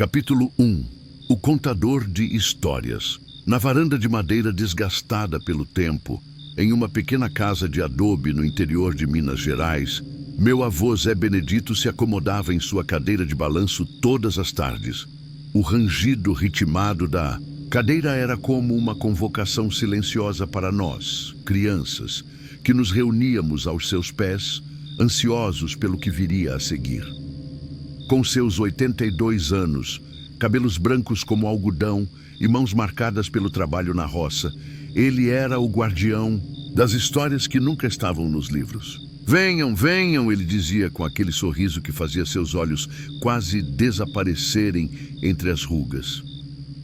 Capítulo 1. O contador de histórias. Na varanda de madeira desgastada pelo tempo, em uma pequena casa de adobe no interior de Minas Gerais, meu avô Zé Benedito se acomodava em sua cadeira de balanço todas as tardes. O rangido ritmado da cadeira era como uma convocação silenciosa para nós, crianças, que nos reuníamos aos seus pés, ansiosos pelo que viria a seguir. Com seus 82 anos, cabelos brancos como algodão e mãos marcadas pelo trabalho na roça, ele era o guardião das histórias que nunca estavam nos livros. Venham, venham, ele dizia com aquele sorriso que fazia seus olhos quase desaparecerem entre as rugas.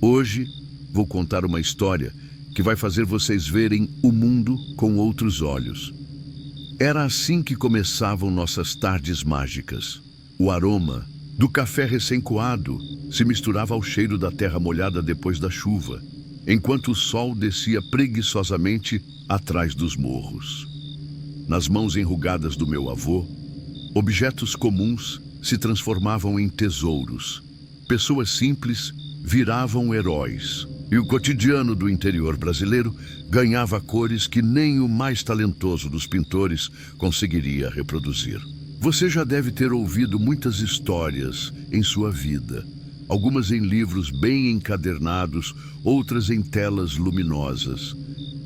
Hoje vou contar uma história que vai fazer vocês verem o mundo com outros olhos. Era assim que começavam nossas tardes mágicas. O aroma do café recém-coado se misturava ao cheiro da terra molhada depois da chuva, enquanto o sol descia preguiçosamente atrás dos morros. Nas mãos enrugadas do meu avô, objetos comuns se transformavam em tesouros. Pessoas simples viravam heróis. E o cotidiano do interior brasileiro ganhava cores que nem o mais talentoso dos pintores conseguiria reproduzir. Você já deve ter ouvido muitas histórias em sua vida. Algumas em livros bem encadernados, outras em telas luminosas.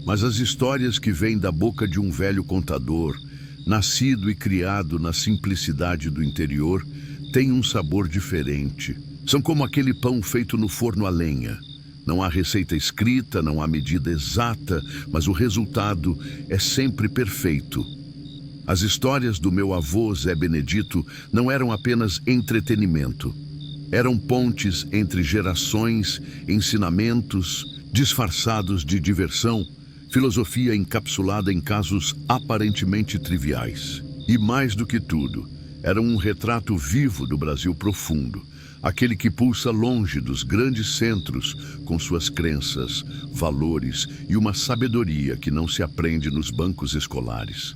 Mas as histórias que vêm da boca de um velho contador, nascido e criado na simplicidade do interior, têm um sabor diferente. São como aquele pão feito no forno a lenha. Não há receita escrita, não há medida exata, mas o resultado é sempre perfeito. As histórias do meu avô Zé Benedito não eram apenas entretenimento. Eram pontes entre gerações, ensinamentos disfarçados de diversão, filosofia encapsulada em casos aparentemente triviais. E mais do que tudo, era um retrato vivo do Brasil profundo, aquele que pulsa longe dos grandes centros com suas crenças, valores e uma sabedoria que não se aprende nos bancos escolares.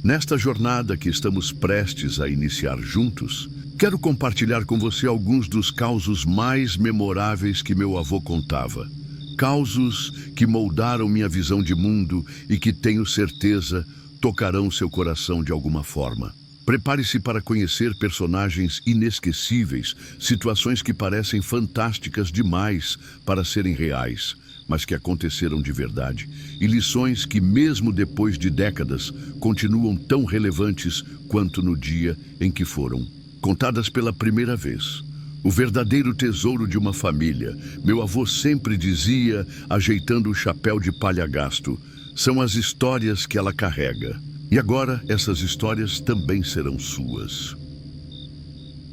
Nesta jornada que estamos prestes a iniciar juntos, quero compartilhar com você alguns dos causos mais memoráveis que meu avô contava. Causos que moldaram minha visão de mundo e que, tenho certeza, tocarão seu coração de alguma forma. Prepare-se para conhecer personagens inesquecíveis, situações que parecem fantásticas demais para serem reais, mas que aconteceram de verdade, e lições que, mesmo depois de décadas, continuam tão relevantes quanto no dia em que foram contadas pela primeira vez. O verdadeiro tesouro de uma família, meu avô sempre dizia, ajeitando o chapéu de palha gasto, são as histórias que ela carrega. E agora, essas histórias também serão suas.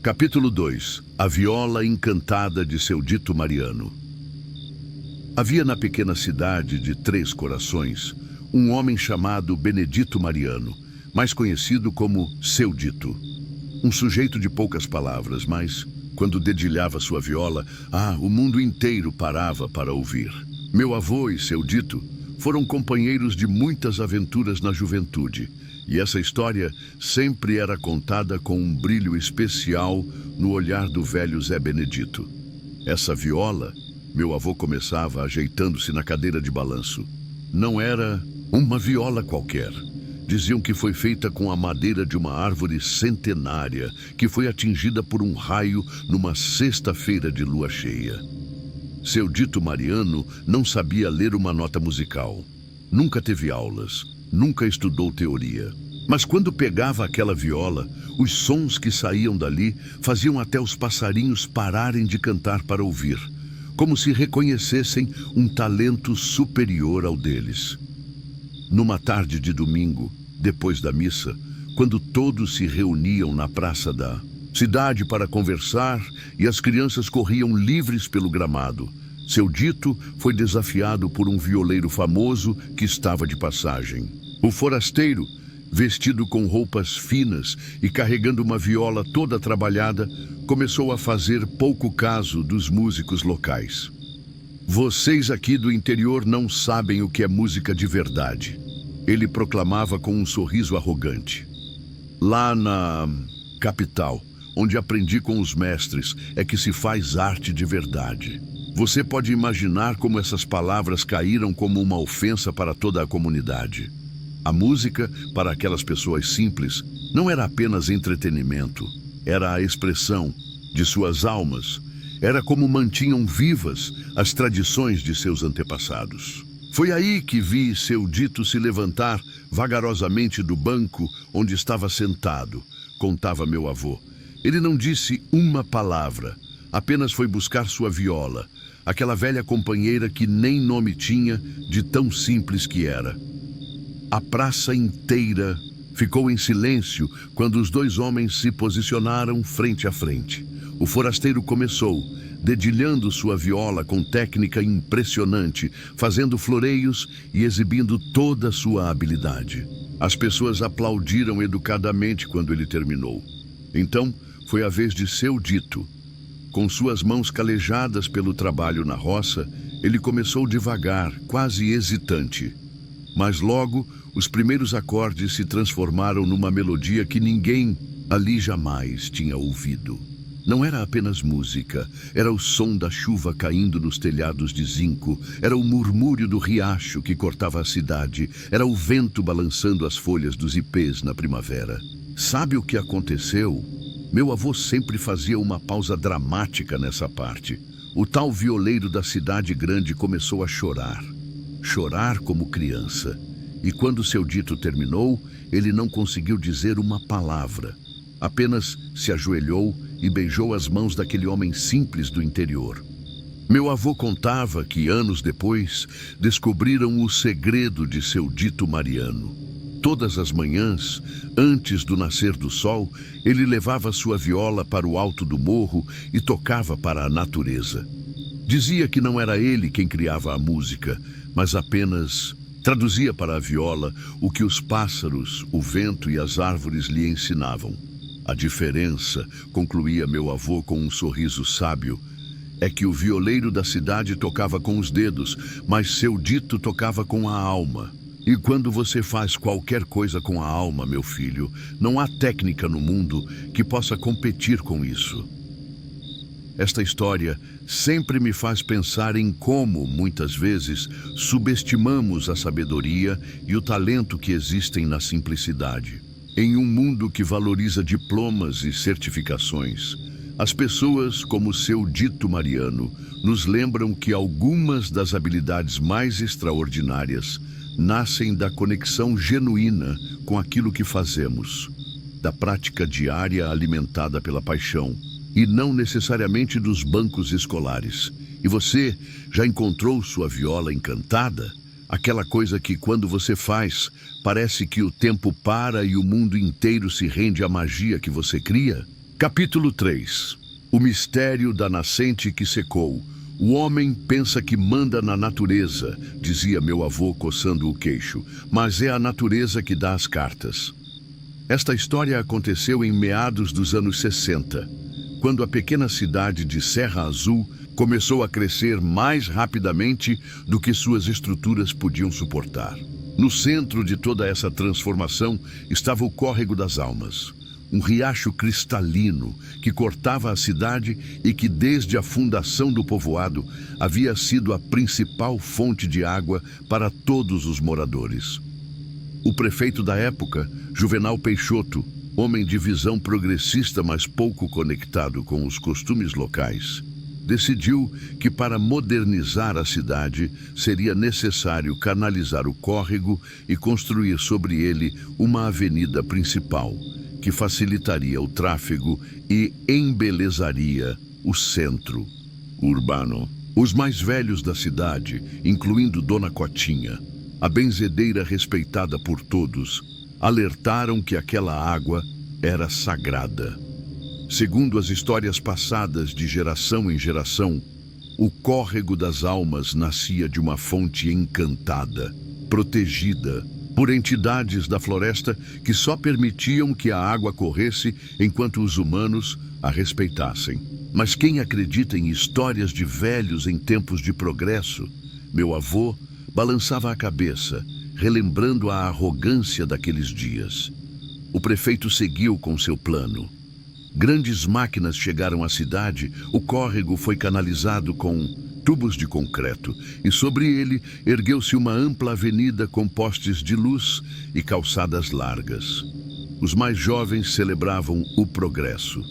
Capítulo 2. A viola encantada de seu dito Mariano. Havia na pequena cidade de Três Corações um homem chamado Benedito Mariano, mais conhecido como Seu Dito. Um sujeito de poucas palavras, mas, quando dedilhava sua viola, o mundo inteiro parava para ouvir. Meu avô e Seu Dito foram companheiros de muitas aventuras na juventude, e essa história sempre era contada com um brilho especial no olhar do velho Zé Benedito. Essa viola, meu avô começava ajeitando-se na cadeira de balanço. Não era uma viola qualquer. Diziam que foi feita com a madeira de uma árvore centenária, que foi atingida por um raio numa sexta-feira de lua cheia. Seu dito Mariano não sabia ler uma nota musical. Nunca teve aulas, nunca estudou teoria. Mas quando pegava aquela viola, os sons que saíam dali faziam até os passarinhos pararem de cantar para ouvir, como se reconhecessem um talento superior ao deles. Numa tarde de domingo, depois da missa, quando todos se reuniam na praça da cidade para conversar e as crianças corriam livres pelo gramado, Seu Dito foi desafiado por um violeiro famoso que estava de passagem. O forasteiro, vestido com roupas finas e carregando uma viola toda trabalhada, começou a fazer pouco caso dos músicos locais. Vocês aqui do interior não sabem o que é música de verdade, ele proclamava com um sorriso arrogante. Lá na capital, onde aprendi com os mestres, é que se faz arte de verdade. Você pode imaginar como essas palavras caíram como uma ofensa para toda a comunidade. A música, para aquelas pessoas simples, não era apenas entretenimento, era a expressão de suas almas. Era como mantinham vivas as tradições de seus antepassados. Foi aí que vi seu dito se levantar vagarosamente do banco onde estava sentado, contava meu avô. Ele não disse uma palavra, apenas foi buscar sua viola, aquela velha companheira que nem nome tinha, de tão simples que era. A praça inteira ficou em silêncio quando os dois homens se posicionaram frente a frente. O forasteiro começou, dedilhando sua viola com técnica impressionante, fazendo floreios e exibindo toda a sua habilidade. As pessoas aplaudiram educadamente quando ele terminou. Então, foi a vez de seu dito. Com suas mãos calejadas pelo trabalho na roça, ele começou devagar, quase hesitante. Mas logo, os primeiros acordes se transformaram numa melodia que ninguém ali jamais tinha ouvido. Não era apenas música, era o som da chuva caindo nos telhados de zinco, era o murmúrio do riacho que cortava a cidade, era o vento balançando as folhas dos ipês na primavera. Sabe o que aconteceu? Meu avô sempre fazia uma pausa dramática nessa parte. O tal violeiro da cidade grande começou a chorar. Chorar como criança. E quando seu dito terminou, ele não conseguiu dizer uma palavra. Apenas se ajoelhou e beijou as mãos daquele homem simples do interior. Meu avô contava que, anos depois, descobriram o segredo de seu dito mariano. Todas as manhãs, antes do nascer do sol, ele levava sua viola para o alto do morro e tocava para a natureza. Dizia que não era ele quem criava a música, mas apenas traduzia para a viola o que os pássaros, o vento e as árvores lhe ensinavam. A diferença, concluía meu avô com um sorriso sábio, é que o violeiro da cidade tocava com os dedos, mas seu dito tocava com a alma. E quando você faz qualquer coisa com a alma, meu filho, não há técnica no mundo que possa competir com isso. Esta história sempre me faz pensar em como, muitas vezes, subestimamos a sabedoria e o talento que existem na simplicidade. Em um mundo que valoriza diplomas e certificações, as pessoas, como seu dito mariano, nos lembram que algumas das habilidades mais extraordinárias nascem da conexão genuína com aquilo que fazemos, da prática diária alimentada pela paixão, e não necessariamente dos bancos escolares. E você já encontrou sua viola encantada? Aquela coisa que, quando você faz, parece que o tempo para e o mundo inteiro se rende à magia que você cria? Capítulo 3. O mistério da nascente que secou. O homem pensa que manda na natureza, dizia meu avô coçando o queixo, mas é a natureza que dá as cartas. Esta história aconteceu em meados dos anos 60, quando a pequena cidade de Serra Azul começou a crescer mais rapidamente do que suas estruturas podiam suportar. No centro de toda essa transformação estava o Córrego das Almas, um riacho cristalino que cortava a cidade e que, desde a fundação do povoado, havia sido a principal fonte de água para todos os moradores. O prefeito da época, Juvenal Peixoto, homem de visão progressista, mas pouco conectado com os costumes locais, decidiu que, para modernizar a cidade, seria necessário canalizar o córrego e construir sobre ele uma avenida principal, que facilitaria o tráfego e embelezaria o centro urbano. Os mais velhos da cidade, incluindo Dona Cotinha, a benzedeira respeitada por todos, alertaram que aquela água era sagrada. Segundo as histórias passadas de geração em geração, o Córrego das Almas nascia de uma fonte encantada, protegida por entidades da floresta que só permitiam que a água corresse enquanto os humanos a respeitassem. Mas quem acredita em histórias de velhos em tempos de progresso? Meu avô balançava a cabeça, relembrando a arrogância daqueles dias. O prefeito seguiu com seu plano. Grandes máquinas chegaram à cidade, o córrego foi canalizado com tubos de concreto e sobre ele ergueu-se uma ampla avenida com postes de luz e calçadas largas. Os mais jovens celebravam o progresso,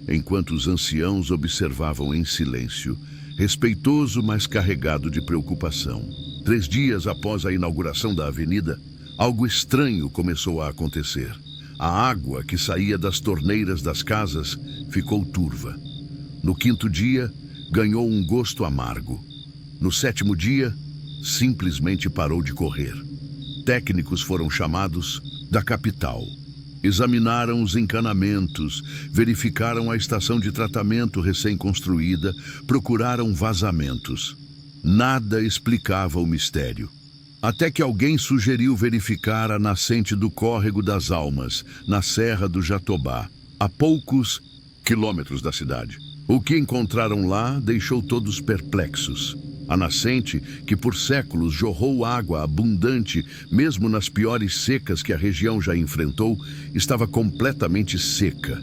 enquanto os anciãos observavam em silêncio, respeitoso, mas carregado de preocupação. 3 dias após a inauguração da avenida, algo estranho começou a acontecer. A água que saía das torneiras das casas ficou turva. No 5º dia, ganhou um gosto amargo. No 7º dia, simplesmente parou de correr. Técnicos foram chamados da capital. Examinaram os encanamentos, verificaram a estação de tratamento recém-construída, procuraram vazamentos. Nada explicava o mistério. Até que alguém sugeriu verificar a nascente do Córrego das Almas, na Serra do Jatobá, a poucos quilômetros da cidade. O que encontraram lá deixou todos perplexos. A nascente, que por séculos jorrou água abundante, mesmo nas piores secas que a região já enfrentou, estava completamente seca.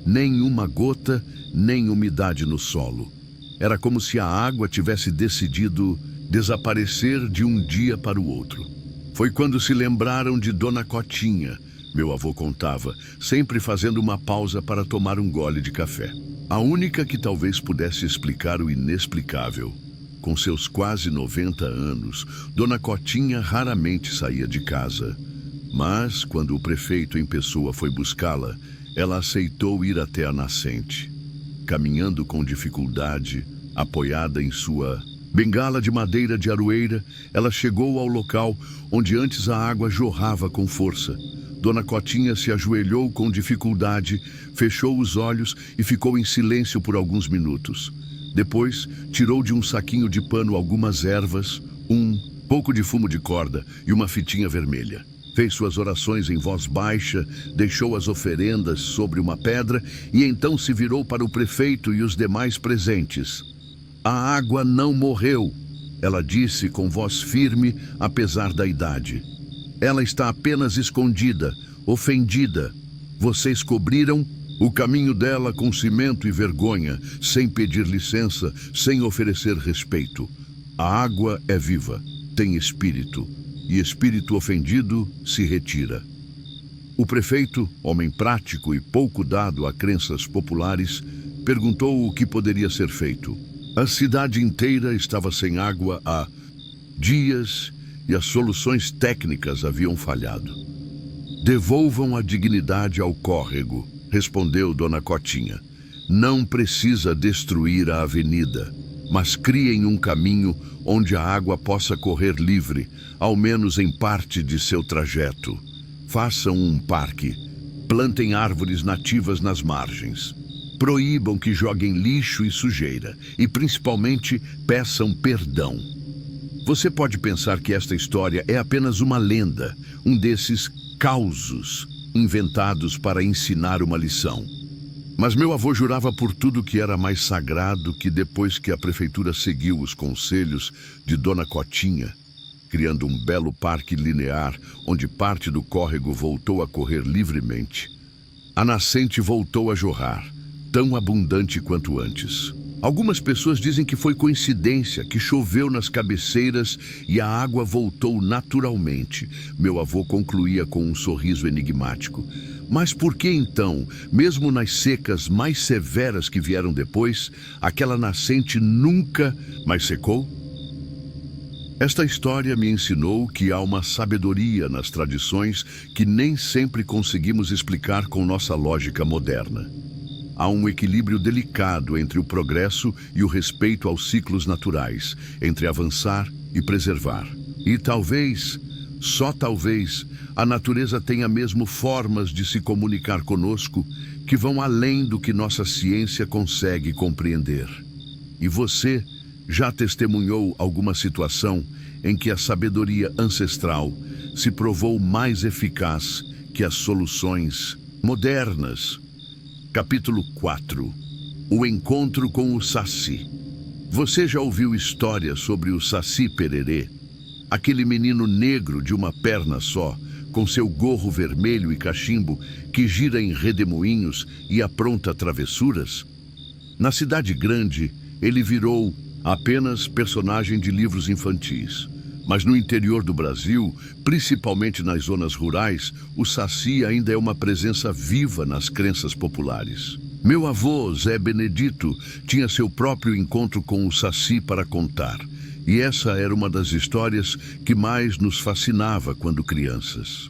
Nem uma gota, nem umidade no solo. Era como se a água tivesse decidido desaparecer de um dia para o outro. Foi quando se lembraram de Dona Cotinha, meu avô contava, sempre fazendo uma pausa para tomar um gole de café. A única que talvez pudesse explicar o inexplicável. Com seus quase 90 anos, Dona Cotinha raramente saía de casa. Mas, quando o prefeito em pessoa foi buscá-la, ela aceitou ir até a nascente. Caminhando com dificuldade, apoiada em sua bengala de madeira de aroeira, ela chegou ao local onde antes a água jorrava com força. Dona Cotinha se ajoelhou com dificuldade, fechou os olhos e ficou em silêncio por alguns minutos. Depois, tirou de um saquinho de pano algumas ervas, um pouco de fumo de corda e uma fitinha vermelha. Fez suas orações em voz baixa, deixou as oferendas sobre uma pedra e então se virou para o prefeito e os demais presentes. A água não morreu, ela disse com voz firme, apesar da idade. Ela está apenas escondida, ofendida. Vocês cobriram o caminho dela com cimento e vergonha, sem pedir licença, sem oferecer respeito. A água é viva, tem espírito, e espírito ofendido se retira. O prefeito, homem prático e pouco dado a crenças populares, perguntou o que poderia ser feito. A cidade inteira estava sem água há dias e as soluções técnicas haviam falhado. Devolvam a dignidade ao córrego, respondeu Dona Cotinha. Não precisa destruir a avenida, mas criem um caminho onde a água possa correr livre, ao menos em parte de seu trajeto. Façam um parque, plantem árvores nativas nas margens. Proíbam que joguem lixo e sujeira e, principalmente, peçam perdão. Você pode pensar que esta história é apenas uma lenda, um desses causos inventados para ensinar uma lição. Mas meu avô jurava por tudo que era mais sagrado que depois que a prefeitura seguiu os conselhos de Dona Cotinha, criando um belo parque linear onde parte do córrego voltou a correr livremente, a nascente voltou a jorrar, tão abundante quanto antes. Algumas pessoas dizem que foi coincidência, que choveu nas cabeceiras e a água voltou naturalmente. Meu avô concluía com um sorriso enigmático. Mas por que então, mesmo nas secas mais severas que vieram depois, aquela nascente nunca mais secou? Esta história me ensinou que há uma sabedoria nas tradições que nem sempre conseguimos explicar com nossa lógica moderna. Há um equilíbrio delicado entre o progresso e o respeito aos ciclos naturais, entre avançar e preservar. E talvez, só talvez, a natureza tenha mesmo formas de se comunicar conosco que vão além do que nossa ciência consegue compreender. E você já testemunhou alguma situação em que a sabedoria ancestral se provou mais eficaz que as soluções modernas? Capítulo 4. O encontro com o Saci. Você já ouviu histórias sobre o Saci Pererê? Aquele menino negro de uma perna só, com seu gorro vermelho e cachimbo que gira em redemoinhos e apronta travessuras? Na cidade grande, ele virou apenas personagem de livros infantis. Mas no interior do Brasil, principalmente nas zonas rurais, o Saci ainda é uma presença viva nas crenças populares. Meu avô, Zé Benedito, tinha seu próprio encontro com o Saci para contar. E essa era uma das histórias que mais nos fascinava quando crianças.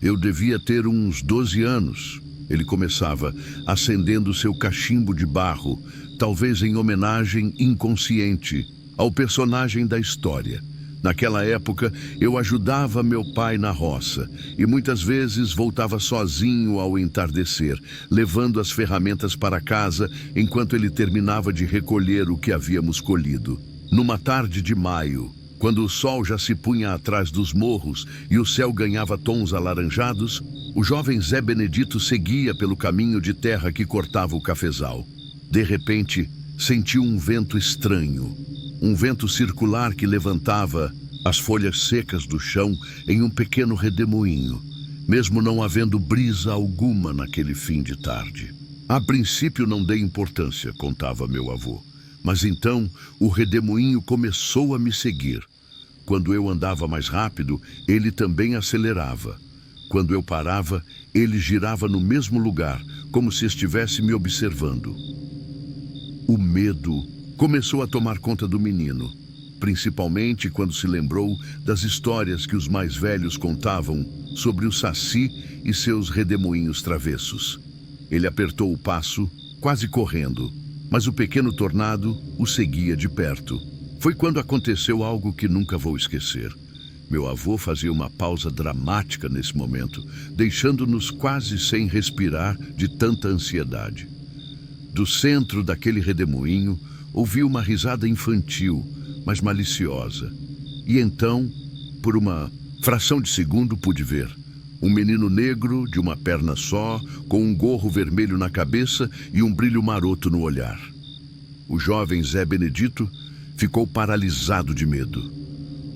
Eu devia ter uns 12 anos. Ele começava acendendo seu cachimbo de barro, talvez em homenagem inconsciente ao personagem da história. Naquela época, eu ajudava meu pai na roça e muitas vezes voltava sozinho ao entardecer, levando as ferramentas para casa enquanto ele terminava de recolher o que havíamos colhido. Numa tarde de maio, quando o sol já se punha atrás dos morros e o céu ganhava tons alaranjados, o jovem Zé Benedito seguia pelo caminho de terra que cortava o cafezal. De repente, sentiu um vento estranho. Um vento circular que levantava as folhas secas do chão em um pequeno redemoinho, mesmo não havendo brisa alguma naquele fim de tarde. A princípio não dei importância, contava meu avô, mas então o redemoinho começou a me seguir. Quando eu andava mais rápido, ele também acelerava. Quando eu parava, ele girava no mesmo lugar, como se estivesse me observando. O medo começou a tomar conta do menino, principalmente quando se lembrou das histórias que os mais velhos contavam sobre o Saci e seus redemoinhos travessos. Ele apertou o passo, quase correndo, mas o pequeno tornado o seguia de perto. Foi quando aconteceu algo que nunca vou esquecer. Meu avô fazia uma pausa dramática nesse momento, deixando-nos quase sem respirar de tanta ansiedade. Do centro daquele redemoinho, ouvi uma risada infantil, mas maliciosa. E então, por uma fração de segundo, pude ver um menino negro, de uma perna só, com um gorro vermelho na cabeça e um brilho maroto no olhar. O jovem Zé Benedito ficou paralisado de medo.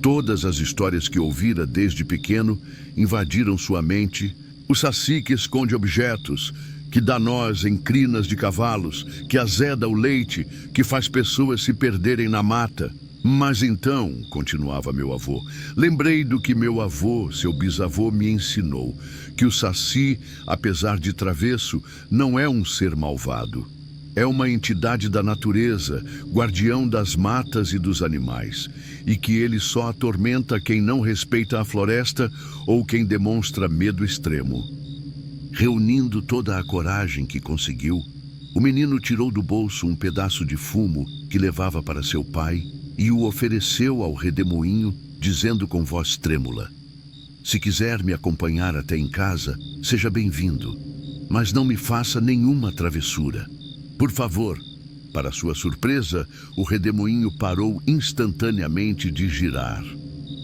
Todas as histórias que ouvira desde pequeno invadiram sua mente. O Saci que esconde objetos, que dá nós em crinas de cavalos, que azeda o leite, que faz pessoas se perderem na mata. Mas então, continuava meu avô, lembrei do que meu avô, seu bisavô, me ensinou, que o Saci, apesar de travesso, não é um ser malvado. É uma entidade da natureza, guardião das matas e dos animais, e que ele só atormenta quem não respeita a floresta ou quem demonstra medo extremo. Reunindo toda a coragem que conseguiu, o menino tirou do bolso um pedaço de fumo que levava para seu pai e o ofereceu ao redemoinho, dizendo com voz trêmula: "Se quiser me acompanhar até em casa, seja bem-vindo, mas não me faça nenhuma travessura. Por favor." Para sua surpresa, o redemoinho parou instantaneamente de girar.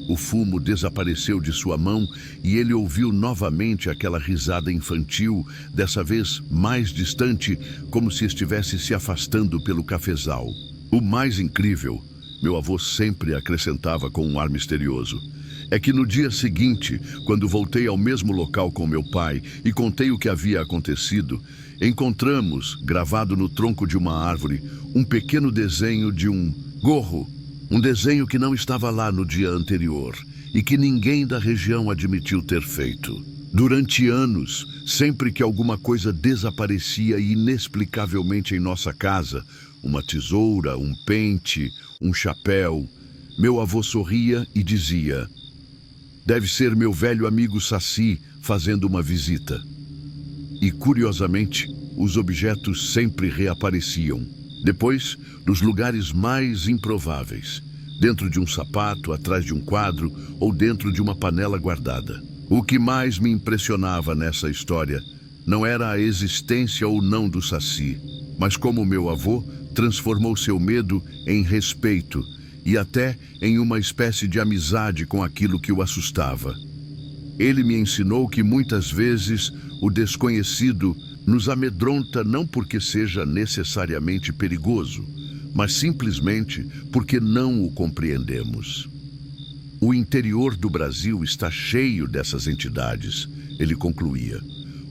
O fumo desapareceu de sua mão e ele ouviu novamente aquela risada infantil, dessa vez mais distante, como se estivesse se afastando pelo cafezal. O mais incrível, meu avô sempre acrescentava com um ar misterioso, é que no dia seguinte, quando voltei ao mesmo local com meu pai e contei o que havia acontecido, encontramos, gravado no tronco de uma árvore, um pequeno desenho de um gorro. Um desenho que não estava lá no dia anterior e que ninguém da região admitiu ter feito. Durante anos, sempre que alguma coisa desaparecia inexplicavelmente em nossa casa, uma tesoura, um pente, um chapéu, meu avô sorria e dizia: "Deve ser meu velho amigo Saci fazendo uma visita." E, curiosamente, os objetos sempre reapareciam. Depois, nos lugares mais improváveis, dentro de um sapato, atrás de um quadro ou dentro de uma panela guardada. O que mais me impressionava nessa história não era a existência ou não do Saci, mas como meu avô transformou seu medo em respeito e até em uma espécie de amizade com aquilo que o assustava. Ele me ensinou que muitas vezes o desconhecido nos amedronta não porque seja necessariamente perigoso, mas simplesmente porque não o compreendemos. O interior do Brasil está cheio dessas entidades, ele concluía.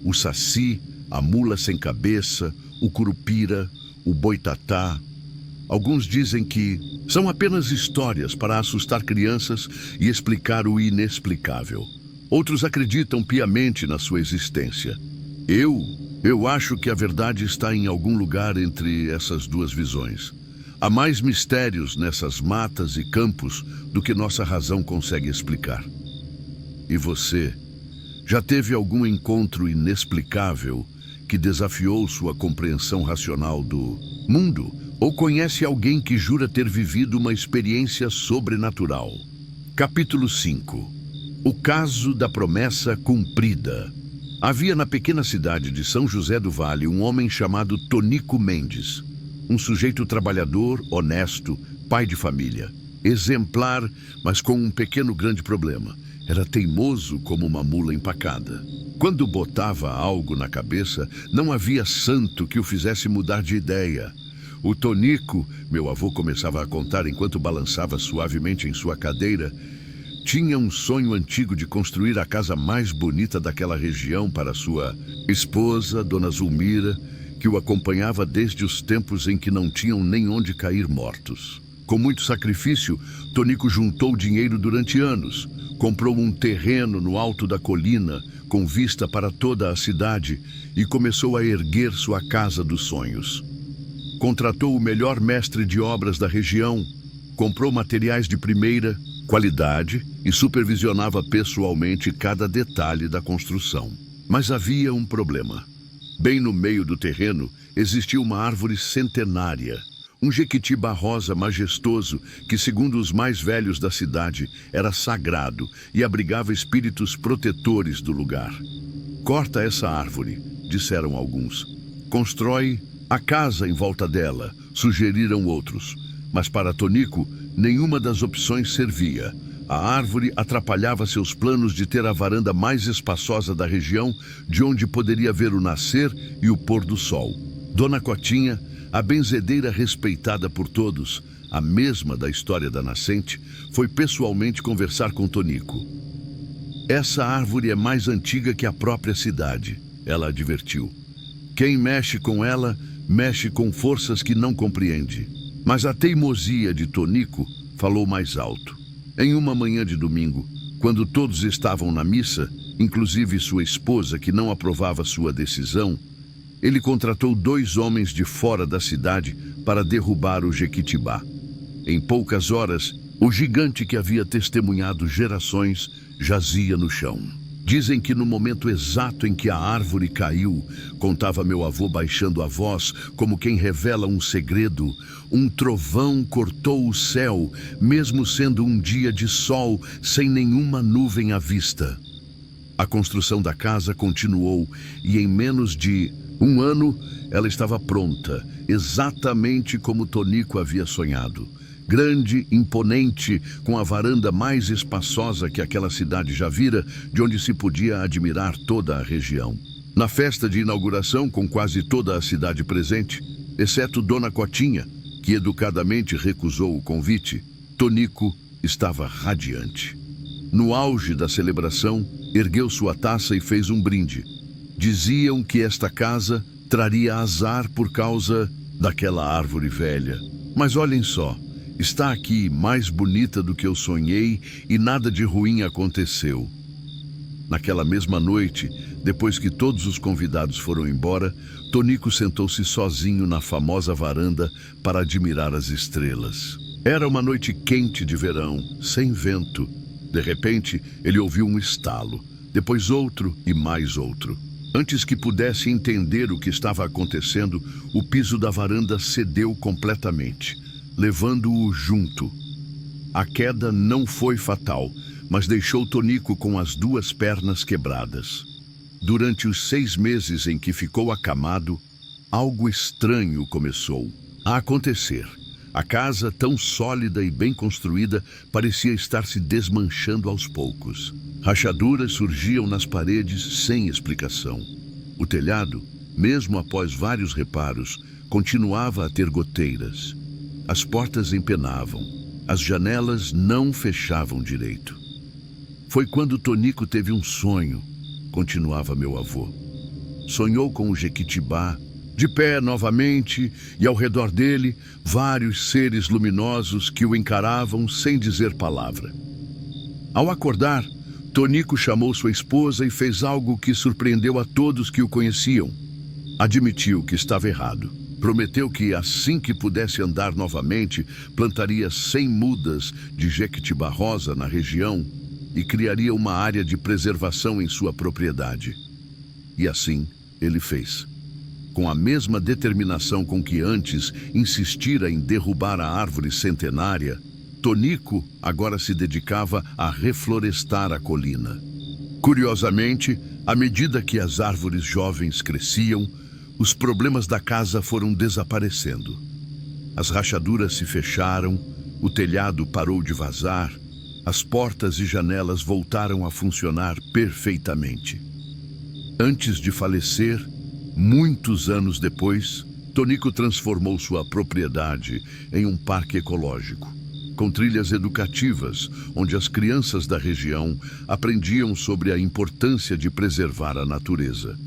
O saci, a mula sem cabeça, o curupira, o boitatá. Alguns dizem que são apenas histórias para assustar crianças e explicar o inexplicável. Outros acreditam piamente na sua existência. Eu acho que a verdade está em algum lugar entre essas duas visões. Há mais mistérios nessas matas e campos do que nossa razão consegue explicar. E você, já teve algum encontro inexplicável que desafiou sua compreensão racional do mundo? Ou conhece alguém que jura ter vivido uma experiência sobrenatural? Capítulo 5. O caso da promessa cumprida. Havia na pequena cidade de São José do Vale um homem chamado Tonico Mendes. Um sujeito trabalhador, honesto, pai de família. Exemplar, mas com um pequeno grande problema. Era teimoso como uma mula empacada. Quando botava algo na cabeça, não havia santo que o fizesse mudar de ideia. O Tonico, meu avô começava a contar enquanto balançava suavemente em sua cadeira, tinha um sonho antigo de construir a casa mais bonita daquela região para sua esposa, Dona Zulmira, que o acompanhava desde os tempos em que não tinham nem onde cair mortos. Com muito sacrifício, Tonico juntou dinheiro durante anos, comprou um terreno no alto da colina, com vista para toda a cidade, e começou a erguer sua casa dos sonhos. Contratou o melhor mestre de obras da região, comprou materiais de primeira qualidade e supervisionava pessoalmente cada detalhe da construção. Mas havia um problema. Bem no meio do terreno existia uma árvore centenária, um jequitibá rosa majestoso que, segundo os mais velhos da cidade, era sagrado e abrigava espíritos protetores do lugar. Corta essa árvore, disseram alguns. Constrói a casa em volta dela, sugeriram outros. Mas para Tonico, nenhuma das opções servia. A árvore atrapalhava seus planos de ter a varanda mais espaçosa da região, de onde poderia ver o nascer e o pôr do sol. Dona Cotinha, a benzedeira respeitada por todos, a mesma da história da nascente, foi pessoalmente conversar com Tonico. Essa árvore é mais antiga que a própria cidade, ela advertiu. Quem mexe com ela, mexe com forças que não compreende. Mas a teimosia de Tonico falou mais alto. Em uma manhã de domingo, quando todos estavam na missa, inclusive sua esposa, que não aprovava sua decisão, ele contratou 2 homens de fora da cidade para derrubar o jequitibá. Em poucas horas, o gigante que havia testemunhado gerações jazia no chão. Dizem que no momento exato em que a árvore caiu, contava meu avô baixando a voz, como quem revela um segredo, um trovão cortou o céu, mesmo sendo um dia de sol, sem nenhuma nuvem à vista. A construção da casa continuou e em menos de 1 ano ela estava pronta, exatamente como Tonico havia sonhado. Grande, imponente, com a varanda mais espaçosa que aquela cidade já vira, de onde se podia admirar toda a região. Na festa de inauguração, com quase toda a cidade presente, exceto Dona Cotinha, que educadamente recusou o convite, Tonico estava radiante. No auge da celebração, ergueu sua taça e fez um brinde. Diziam que esta casa traria azar por causa daquela árvore velha. Mas olhem só. Está aqui mais bonita do que eu sonhei e nada de ruim aconteceu. Naquela mesma noite, depois que todos os convidados foram embora, Tonico sentou-se sozinho na famosa varanda para admirar as estrelas. Era uma noite quente de verão, sem vento. De repente, ele ouviu um estalo, depois outro e mais outro. Antes que pudesse entender o que estava acontecendo, o piso da varanda cedeu completamente, levando-o junto. A queda não foi fatal, mas deixou Tonico com as 2 pernas quebradas. Durante os 6 meses em que ficou acamado, algo estranho começou a acontecer. A casa, tão sólida e bem construída, parecia estar se desmanchando aos poucos. Rachaduras surgiam nas paredes sem explicação. O telhado, mesmo após vários reparos, continuava a ter goteiras. As portas empenavam. As janelas não fechavam direito. Foi quando Tonico teve um sonho, continuava meu avô. Sonhou com o Jequitibá, de pé novamente, e ao redor dele, vários seres luminosos que o encaravam sem dizer palavra. Ao acordar, Tonico chamou sua esposa e fez algo que surpreendeu a todos que o conheciam. Admitiu que estava errado. Prometeu que, assim que pudesse andar novamente, plantaria 100 mudas de Jequitibá rosa na região e criaria uma área de preservação em sua propriedade. E assim ele fez. Com a mesma determinação com que antes insistira em derrubar a árvore centenária, Tonico agora se dedicava a reflorestar a colina. Curiosamente, à medida que as árvores jovens cresciam, os problemas da casa foram desaparecendo. As rachaduras se fecharam, o telhado parou de vazar, as portas e janelas voltaram a funcionar perfeitamente. Antes de falecer, muitos anos depois, Tonico transformou sua propriedade em um parque ecológico, com trilhas educativas, onde as crianças da região aprendiam sobre a importância de preservar a natureza.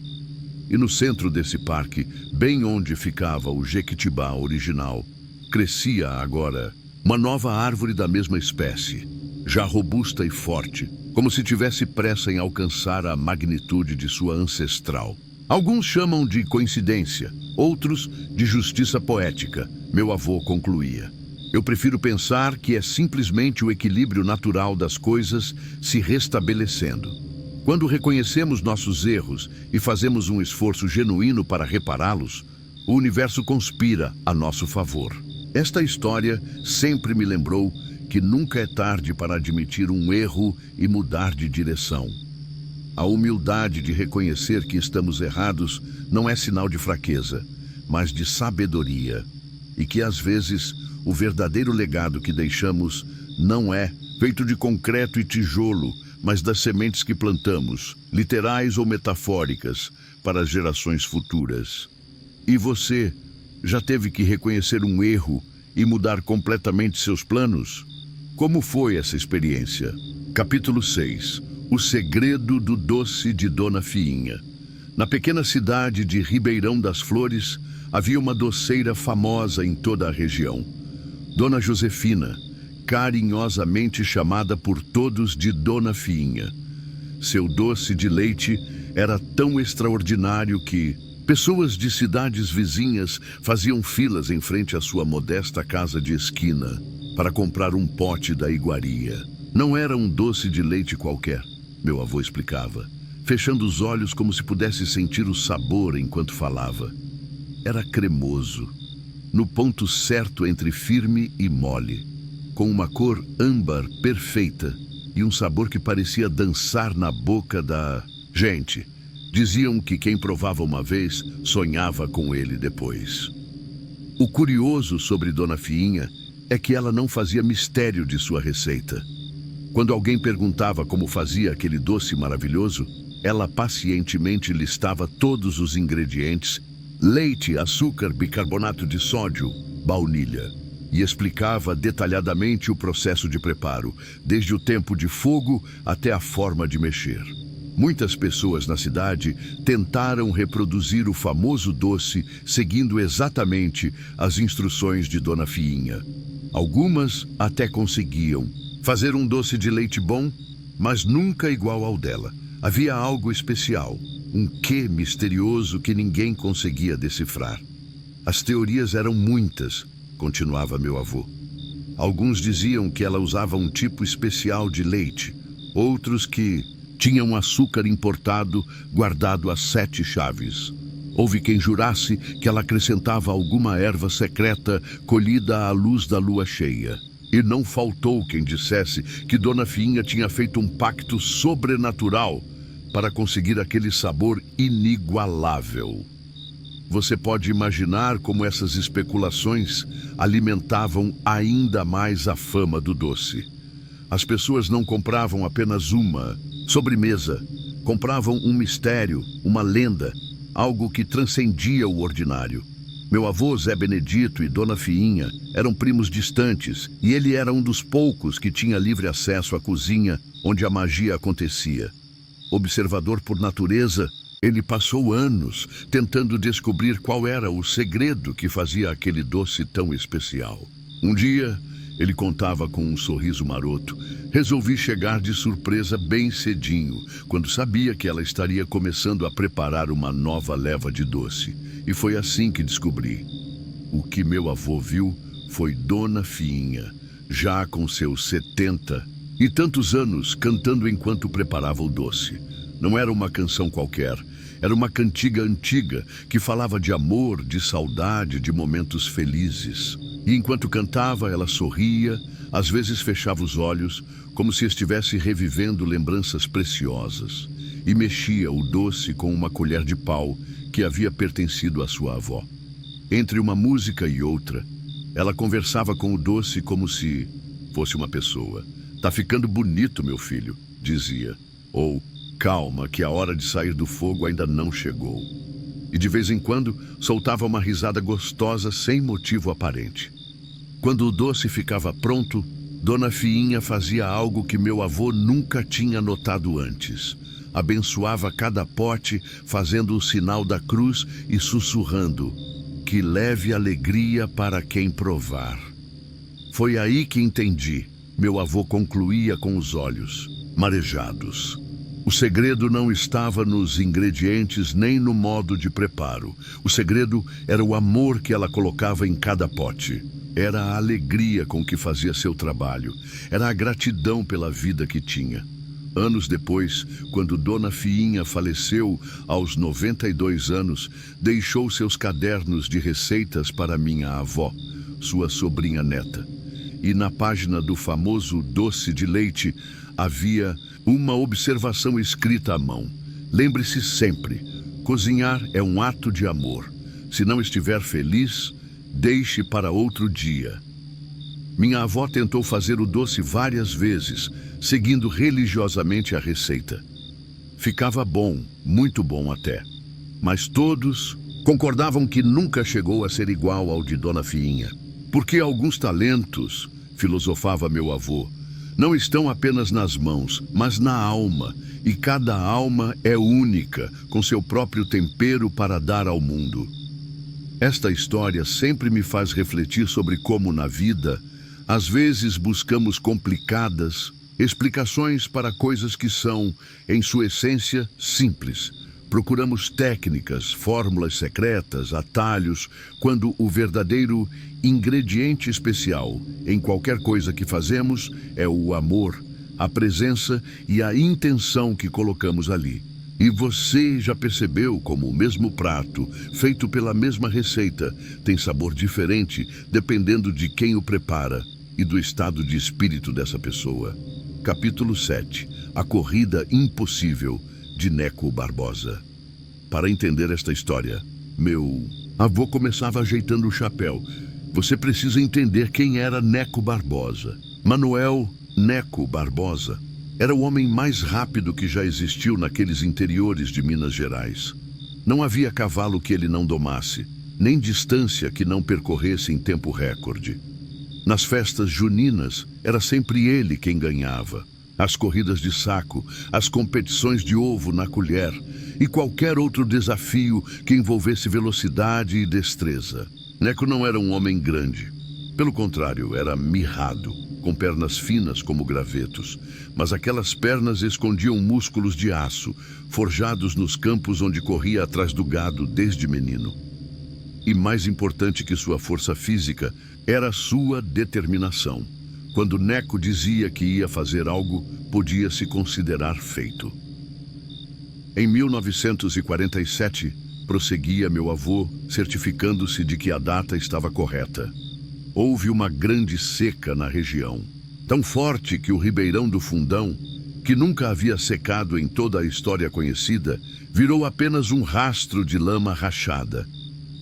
E no centro desse parque, bem onde ficava o Jequitibá original, crescia agora uma nova árvore da mesma espécie, já robusta e forte, como se tivesse pressa em alcançar a magnitude de sua ancestral. Alguns chamam de coincidência, outros de justiça poética, meu avô concluía. Eu prefiro pensar que é simplesmente o equilíbrio natural das coisas se restabelecendo. Quando reconhecemos nossos erros e fazemos um esforço genuíno para repará-los, o universo conspira a nosso favor. Esta história sempre me lembrou que nunca é tarde para admitir um erro e mudar de direção. A humildade de reconhecer que estamos errados não é sinal de fraqueza, mas de sabedoria, e que às vezes o verdadeiro legado que deixamos não é feito de concreto e tijolo, mas das sementes que plantamos, literais ou metafóricas, para as gerações futuras. E você já teve que reconhecer um erro e mudar completamente seus planos? Como foi essa experiência? Capítulo 6. O segredo do doce de Dona Fiinha. Na pequena cidade de Ribeirão das Flores, havia uma doceira famosa em toda a região. Dona Josefina, carinhosamente chamada por todos de Dona Fiinha. Seu doce de leite era tão extraordinário que pessoas de cidades vizinhas faziam filas em frente à sua modesta casa de esquina para comprar um pote da iguaria. Não era um doce de leite qualquer, meu avô explicava, fechando os olhos como se pudesse sentir o sabor enquanto falava. Era cremoso, no ponto certo entre firme e mole, com uma cor âmbar perfeita e um sabor que parecia dançar na boca da gente. Diziam que quem provava uma vez sonhava com ele depois. O curioso sobre Dona Fiinha é que ela não fazia mistério de sua receita. Quando alguém perguntava como fazia aquele doce maravilhoso, ela pacientemente listava todos os ingredientes: leite, açúcar, bicarbonato de sódio, baunilha, e explicava detalhadamente o processo de preparo, desde o tempo de fogo até a forma de mexer. Muitas pessoas na cidade tentaram reproduzir o famoso doce seguindo exatamente as instruções de Dona Fiinha. Algumas até conseguiam fazer um doce de leite bom, mas nunca igual ao dela. Havia algo especial, um quê misterioso que ninguém conseguia decifrar. As teorias eram muitas, continuava meu avô. Alguns diziam que ela usava um tipo especial de leite, outros que tinham açúcar importado guardado a 7 chaves. Houve quem jurasse que ela acrescentava alguma erva secreta colhida à luz da lua cheia. E não faltou quem dissesse que Dona Fiinha tinha feito um pacto sobrenatural para conseguir aquele sabor inigualável. Você pode imaginar como essas especulações alimentavam ainda mais a fama do doce. As pessoas não compravam apenas uma sobremesa, compravam um mistério, uma lenda, algo que transcendia o ordinário. Meu avô Zé Benedito e Dona Fiinha eram primos distantes e ele era um dos poucos que tinha livre acesso à cozinha onde a magia acontecia. Observador por natureza, ele passou anos tentando descobrir qual era o segredo que fazia aquele doce tão especial. Um dia, ele contava com um sorriso maroto. Resolvi chegar de surpresa bem cedinho, quando sabia que ela estaria começando a preparar uma nova leva de doce. E foi assim que descobri. O que meu avô viu foi Dona Fiinha, já com seus 70 e tantos anos, cantando enquanto preparava o doce. Não era uma canção qualquer, era uma cantiga antiga que falava de amor, de saudade, de momentos felizes. E enquanto cantava, ela sorria, às vezes fechava os olhos, como se estivesse revivendo lembranças preciosas, e mexia o doce com uma colher de pau que havia pertencido à sua avó. Entre uma música e outra, ela conversava com o doce como se fosse uma pessoa. "Tá ficando bonito, meu filho", dizia. Ou "Calma, que a hora de sair do fogo ainda não chegou". E de vez em quando soltava uma risada gostosa sem motivo aparente. Quando o doce ficava pronto, Dona Fiinha fazia algo que meu avô nunca tinha notado antes. Abençoava cada pote, fazendo o sinal da cruz e sussurrando: "Que leve alegria para quem provar". Foi aí que entendi. Meu avô concluía com os olhos marejados. O segredo não estava nos ingredientes nem no modo de preparo. O segredo era o amor que ela colocava em cada pote. Era a alegria com que fazia seu trabalho. Era a gratidão pela vida que tinha. Anos depois, quando Dona Fiinha faleceu aos 92 anos, deixou seus cadernos de receitas para minha avó, sua sobrinha neta. E na página do famoso doce de leite havia uma observação escrita à mão: "Lembre-se sempre, cozinhar é um ato de amor. Se não estiver feliz, deixe para outro dia". Minha avó tentou fazer o doce várias vezes, seguindo religiosamente a receita. Ficava bom, muito bom até. Mas todos concordavam que nunca chegou a ser igual ao de Dona Fiinha. Porque alguns talentos, filosofava meu avô, não estão apenas nas mãos, mas na alma. E cada alma é única, com seu próprio tempero para dar ao mundo. Esta história sempre me faz refletir sobre como na vida, às vezes buscamos complicadas explicações para coisas que são, em sua essência, simples. Procuramos técnicas, fórmulas secretas, atalhos, quando o verdadeiro ingrediente especial em qualquer coisa que fazemos é o amor, a presença e a intenção que colocamos ali. E você já percebeu como o mesmo prato, feito pela mesma receita, tem sabor diferente dependendo de quem o prepara e do estado de espírito dessa pessoa. Capítulo 7. A Corrida Impossível, de Neco Barbosa. Para entender esta história, meu avô começava ajeitando o chapéu. Você precisa entender quem era Neco Barbosa. Manuel Neco Barbosa era o homem mais rápido que já existiu naqueles interiores de Minas Gerais. Não havia cavalo que ele não domasse, nem distância que não percorresse em tempo recorde. Nas festas juninas, era sempre ele quem ganhava. As corridas de saco, as competições de ovo na colher e qualquer outro desafio que envolvesse velocidade e destreza. Neco não era um homem grande. Pelo contrário, era mirrado, com pernas finas como gravetos. Mas aquelas pernas escondiam músculos de aço, forjados nos campos onde corria atrás do gado desde menino. E mais importante que sua força física, era sua determinação. Quando Neco dizia que ia fazer algo, podia se considerar feito. Em 1947, prosseguia meu avô, certificando-se de que a data estava correta. Houve uma grande seca na região, tão forte que o Ribeirão do Fundão, que nunca havia secado em toda a história conhecida, virou apenas um rastro de lama rachada.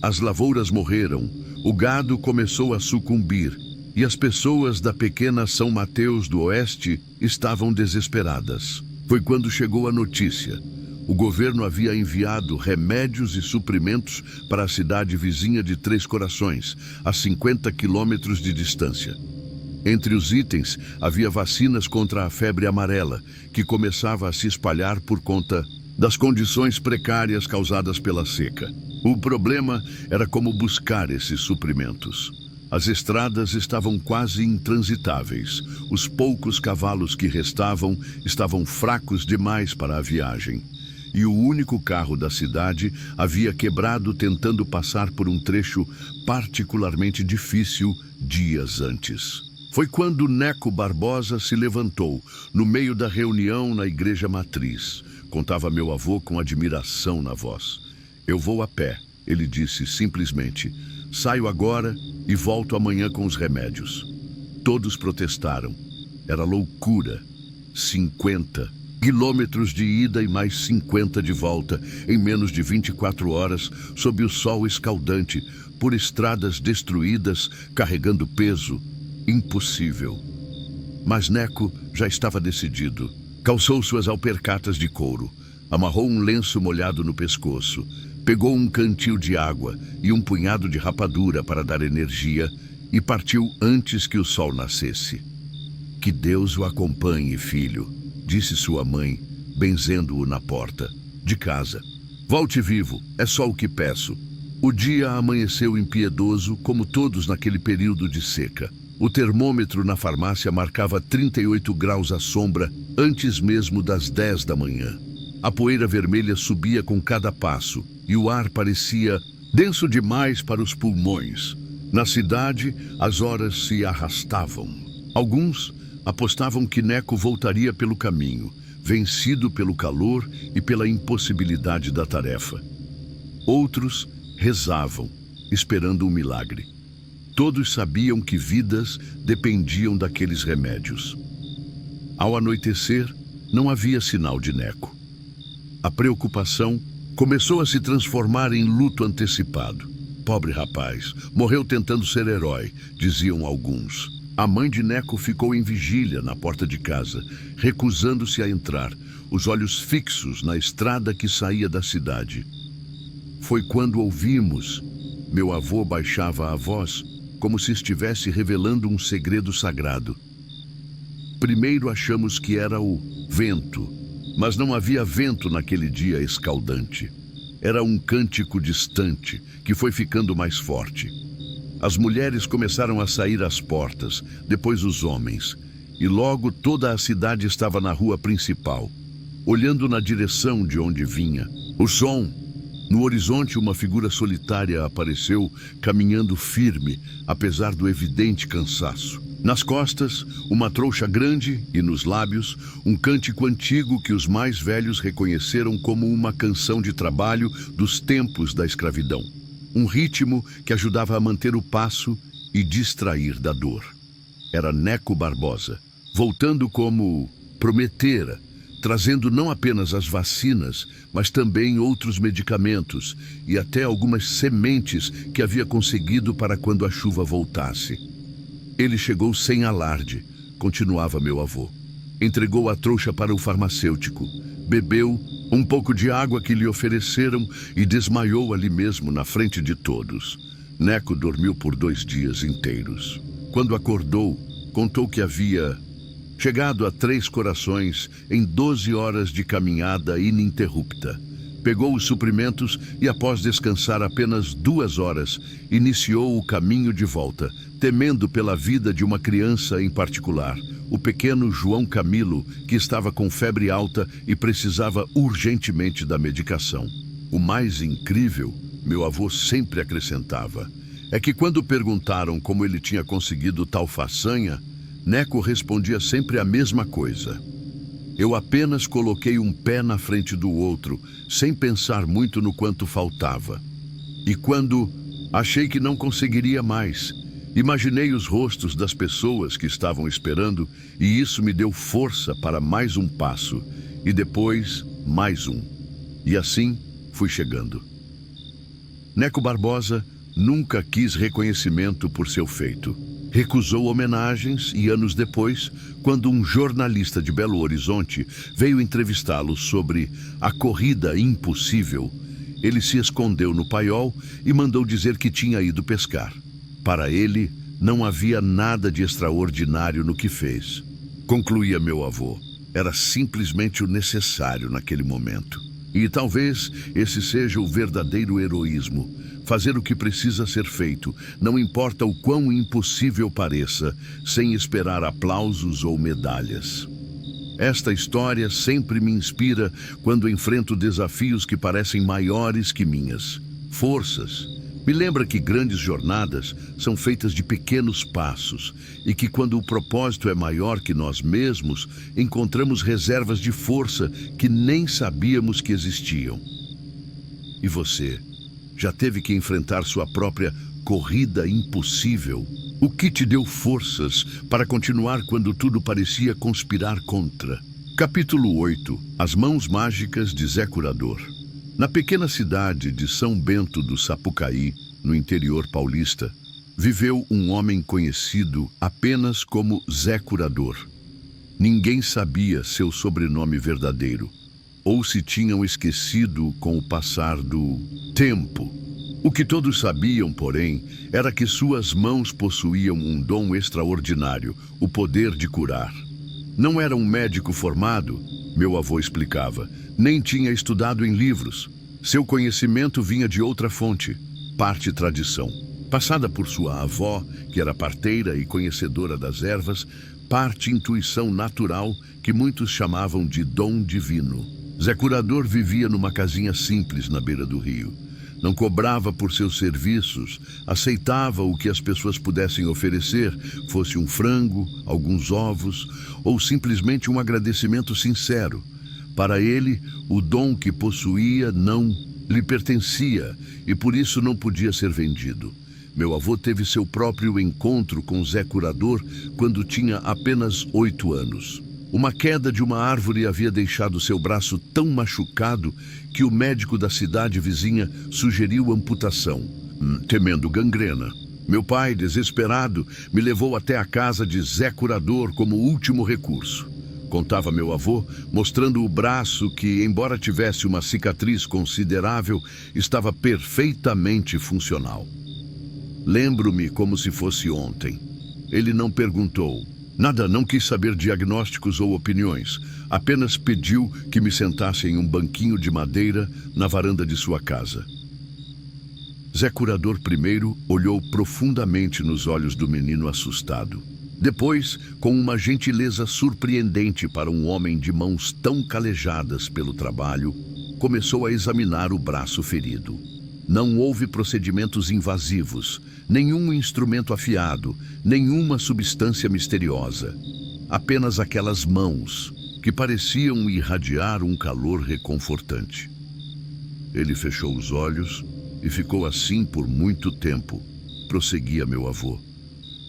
As lavouras morreram, o gado começou a sucumbir e as pessoas da pequena São Mateus do Oeste estavam desesperadas. Foi quando chegou a notícia. O governo havia enviado remédios e suprimentos para a cidade vizinha de Três Corações, a 50 quilômetros de distância. Entre os itens, havia vacinas contra a febre amarela, que começava a se espalhar por conta das condições precárias causadas pela seca. O problema era como buscar esses suprimentos. As estradas estavam quase intransitáveis. Os poucos cavalos que restavam estavam fracos demais para a viagem. E o único carro da cidade havia quebrado tentando passar por um trecho particularmente difícil dias antes. Foi quando Neco Barbosa se levantou, no meio da reunião na igreja matriz. Contava meu avô com admiração na voz. "Eu vou a pé", ele disse simplesmente. "Saio agora e volto amanhã com os remédios." Todos protestaram. Era loucura. 50 quilômetros de ida e mais 50 de volta, em menos de 24 horas, sob o sol escaldante, por estradas destruídas, carregando peso. Impossível. Mas Neco já estava decidido. Calçou suas alpercatas de couro, amarrou um lenço molhado no pescoço, pegou um cantil de água e um punhado de rapadura para dar energia e partiu antes que o sol nascesse. "Que Deus o acompanhe, filho", disse sua mãe, benzendo-o na porta de casa. "Volte vivo, é só o que peço." O dia amanheceu impiedoso, como todos naquele período de seca. O termômetro na farmácia marcava 38 graus à sombra antes mesmo das 10 da manhã. A poeira vermelha subia com cada passo e o ar parecia denso demais para os pulmões. Na cidade, as horas se arrastavam. Alguns apostavam que Neco voltaria pelo caminho, vencido pelo calor e pela impossibilidade da tarefa. Outros rezavam, esperando um milagre. Todos sabiam que vidas dependiam daqueles remédios. Ao anoitecer, não havia sinal de Neco. A preocupação começou a se transformar em luto antecipado. "Pobre rapaz, morreu tentando ser herói", diziam alguns. A mãe de Neco ficou em vigília na porta de casa, recusando-se a entrar, os olhos fixos na estrada que saía da cidade. Foi quando ouvimos. Meu avô baixava a voz, como se estivesse revelando um segredo sagrado. Primeiro achamos que era o vento, mas não havia vento naquele dia escaldante. Era um cântico distante, que foi ficando mais forte. As mulheres começaram a sair às portas, depois os homens, e logo toda a cidade estava na rua principal, olhando na direção de onde vinha. O som. No horizonte, uma figura solitária apareceu, caminhando firme, apesar do evidente cansaço. Nas costas, uma trouxa grande e nos lábios, um cântico antigo que os mais velhos reconheceram como uma canção de trabalho dos tempos da escravidão. Um ritmo que ajudava a manter o passo e distrair da dor. Era Neco Barbosa, voltando como prometera, trazendo não apenas as vacinas, mas também outros medicamentos e até algumas sementes que havia conseguido para quando a chuva voltasse. Ele chegou sem alarde, continuava meu avô. Entregou a trouxa para o farmacêutico, bebeu um pouco de água que lhe ofereceram e desmaiou ali mesmo na frente de todos. Neco dormiu por 2 dias inteiros. Quando acordou, contou que havia chegado a Três Corações em 12 horas de caminhada ininterrupta. Pegou os suprimentos e, após descansar apenas 2 horas, iniciou o caminho de volta, temendo pela vida de uma criança em particular, o pequeno João Camilo, que estava com febre alta e precisava urgentemente da medicação. O mais incrível, meu avô sempre acrescentava, é que quando perguntaram como ele tinha conseguido tal façanha, Neco respondia sempre a mesma coisa. "Eu apenas coloquei um pé na frente do outro, sem pensar muito no quanto faltava. E quando achei que não conseguiria mais, imaginei os rostos das pessoas que estavam esperando e isso me deu força para mais um passo, e depois mais um. E assim fui chegando." Neco Barbosa nunca quis reconhecimento por seu feito. Recusou homenagens e, anos depois, quando um jornalista de Belo Horizonte veio entrevistá-lo sobre a corrida impossível, ele se escondeu no paiol e mandou dizer que tinha ido pescar. Para ele, não havia nada de extraordinário no que fez. Concluía meu avô. Era simplesmente o necessário naquele momento. E talvez esse seja o verdadeiro heroísmo. Fazer o que precisa ser feito, não importa o quão impossível pareça, sem esperar aplausos ou medalhas. Esta história sempre me inspira quando enfrento desafios que parecem maiores que minhas forças. Me lembra que grandes jornadas são feitas de pequenos passos e que quando o propósito é maior que nós mesmos, encontramos reservas de força que nem sabíamos que existiam. E você? Já teve que enfrentar sua própria corrida impossível? O que te deu forças para continuar quando tudo parecia conspirar contra? Capítulo 8. As mãos mágicas de Zé Curador. Na pequena cidade de São Bento do Sapucaí, no interior paulista, viveu um homem conhecido apenas como Zé Curador. Ninguém sabia seu sobrenome verdadeiro, ou se tinham esquecido com o passar do tempo. O que todos sabiam, porém, era que suas mãos possuíam um dom extraordinário, o poder de curar. Não era um médico formado, meu avô explicava, nem tinha estudado em livros. Seu conhecimento vinha de outra fonte, parte tradição. Passada por sua avó, que era parteira e conhecedora das ervas, parte intuição natural, que muitos chamavam de dom divino. Zé Curador vivia numa casinha simples na beira do rio. Não cobrava por seus serviços, aceitava o que as pessoas pudessem oferecer, fosse um frango, alguns ovos, ou simplesmente um agradecimento sincero. Para ele, o dom que possuía não lhe pertencia e por isso não podia ser vendido. Meu avô teve seu próprio encontro com Zé Curador quando tinha apenas 8 anos. Uma queda de uma árvore havia deixado seu braço tão machucado que o médico da cidade vizinha sugeriu amputação, temendo gangrena. Meu pai, desesperado, me levou até a casa de Zé Curador como último recurso. Contava meu avô, mostrando o braço que, embora tivesse uma cicatriz considerável, estava perfeitamente funcional. Lembro-me como se fosse ontem. Ele não perguntou. Nada, não quis saber diagnósticos ou opiniões. Apenas pediu que me sentasse em um banquinho de madeira na varanda de sua casa. Zé Curador primeiro olhou profundamente nos olhos do menino assustado. Depois, com uma gentileza surpreendente para um homem de mãos tão calejadas pelo trabalho, começou a examinar o braço ferido. Não houve procedimentos invasivos, nenhum instrumento afiado, nenhuma substância misteriosa. Apenas aquelas mãos, que pareciam irradiar um calor reconfortante. Ele fechou os olhos e ficou assim por muito tempo, prosseguia meu avô.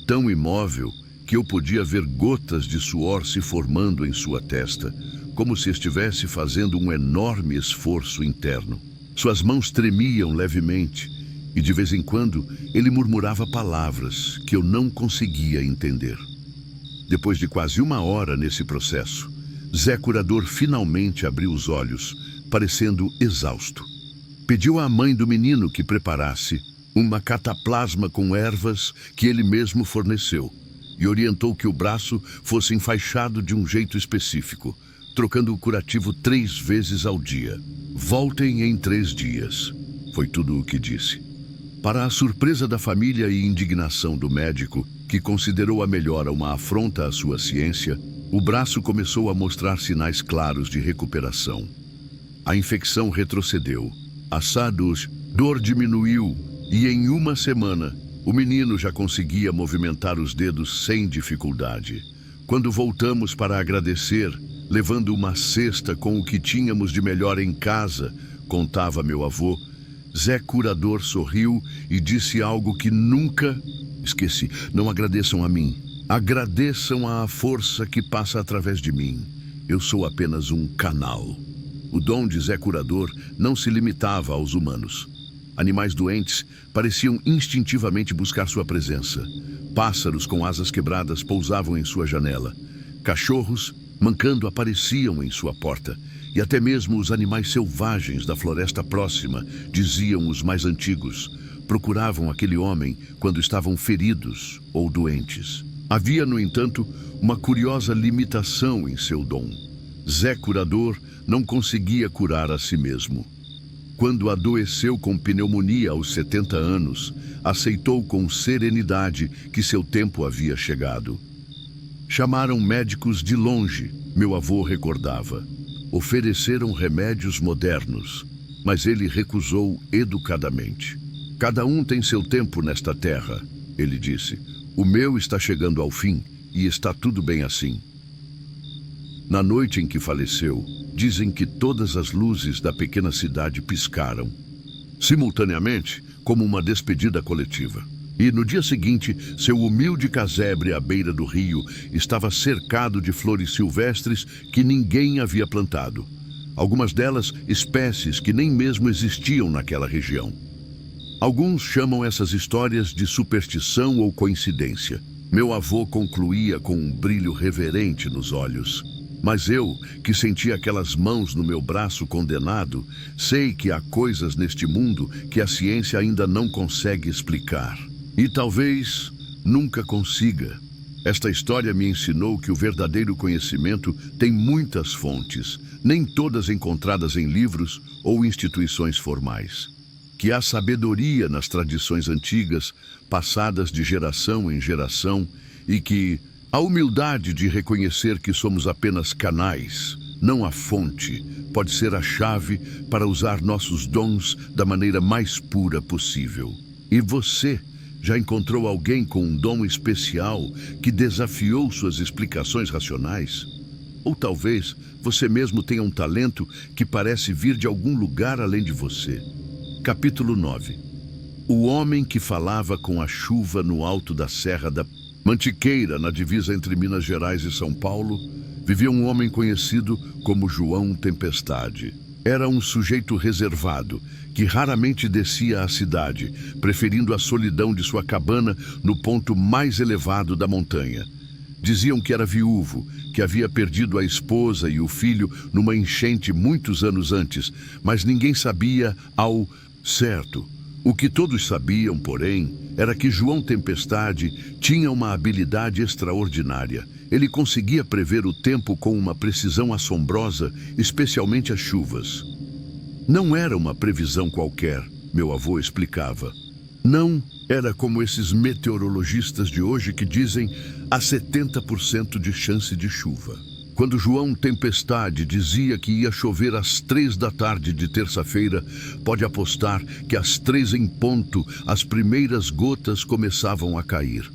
Tão imóvel que eu podia ver gotas de suor se formando em sua testa, como se estivesse fazendo um enorme esforço interno. Suas mãos tremiam levemente e, de vez em quando, ele murmurava palavras que eu não conseguia entender. Depois de quase 1 hora nesse processo, Zé Curador finalmente abriu os olhos, parecendo exausto. Pediu à mãe do menino que preparasse uma cataplasma com ervas que ele mesmo forneceu e orientou que o braço fosse enfaixado de um jeito específico, trocando o curativo 3 vezes ao dia. Voltem em 3 dias, foi tudo o que disse. Para a surpresa da família e indignação do médico, que considerou a melhora uma afronta à sua ciência, o braço começou a mostrar sinais claros de recuperação. A infecção retrocedeu, a dor diminuiu e em 1 semana o menino já conseguia movimentar os dedos sem dificuldade. Quando voltamos para agradecer, levando uma cesta com o que tínhamos de melhor em casa, contava meu avô, Zé Curador sorriu e disse algo que nunca esqueci. Não agradeçam a mim, agradeçam à força que passa através de mim. Eu sou apenas um canal. O dom de Zé Curador não se limitava aos humanos. Animais doentes pareciam instintivamente buscar sua presença. Pássaros com asas quebradas pousavam em sua janela. Cachorros, mancando, apareciam em sua porta. E até mesmo os animais selvagens da floresta próxima, diziam os mais antigos, procuravam aquele homem quando estavam feridos ou doentes. Havia, no entanto, uma curiosa limitação em seu dom. Zé Curador não conseguia curar a si mesmo. Quando adoeceu com pneumonia aos 70 anos, aceitou com serenidade que seu tempo havia chegado. Chamaram médicos de longe, meu avô recordava. Ofereceram remédios modernos, mas ele recusou educadamente. Cada um tem seu tempo nesta terra, ele disse. O meu está chegando ao fim e está tudo bem assim. Na noite em que faleceu, dizem que todas as luzes da pequena cidade piscaram, simultaneamente, como uma despedida coletiva. E no dia seguinte, seu humilde casebre à beira do rio estava cercado de flores silvestres que ninguém havia plantado. Algumas delas espécies que nem mesmo existiam naquela região. Alguns chamam essas histórias de superstição ou coincidência. Meu avô concluía com um brilho reverente nos olhos. Mas eu, que sentia aquelas mãos no meu braço condenado, sei que há coisas neste mundo que a ciência ainda não consegue explicar. E talvez nunca consiga. Esta história me ensinou que o verdadeiro conhecimento tem muitas fontes, nem todas encontradas em livros ou instituições formais. Que há sabedoria nas tradições antigas, passadas de geração em geração, e que a humildade de reconhecer que somos apenas canais, não a fonte, pode ser a chave para usar nossos dons da maneira mais pura possível. E você já encontrou alguém com um dom especial que desafiou suas explicações racionais? Ou talvez você mesmo tenha um talento que parece vir de algum lugar além de você. Capítulo 9. O homem que falava com a chuva no alto da Serra da Mantiqueira, na divisa entre Minas Gerais e São Paulo, vivia um homem conhecido como João Tempestade. Era um sujeito reservado, que raramente descia à cidade, preferindo a solidão de sua cabana no ponto mais elevado da montanha. Diziam que era viúvo, que havia perdido a esposa e o filho numa enchente muitos anos antes, mas ninguém sabia ao certo. O que todos sabiam, porém, era que João Tempestade tinha uma habilidade extraordinária. Ele conseguia prever o tempo com uma precisão assombrosa, especialmente as chuvas. Não era uma previsão qualquer, meu avô explicava. Não era como esses meteorologistas de hoje que dizem há 70% de chance de chuva. Quando João Tempestade dizia que ia chover às 3 da tarde de terça-feira, pode apostar que às 3 em ponto as primeiras gotas começavam a cair.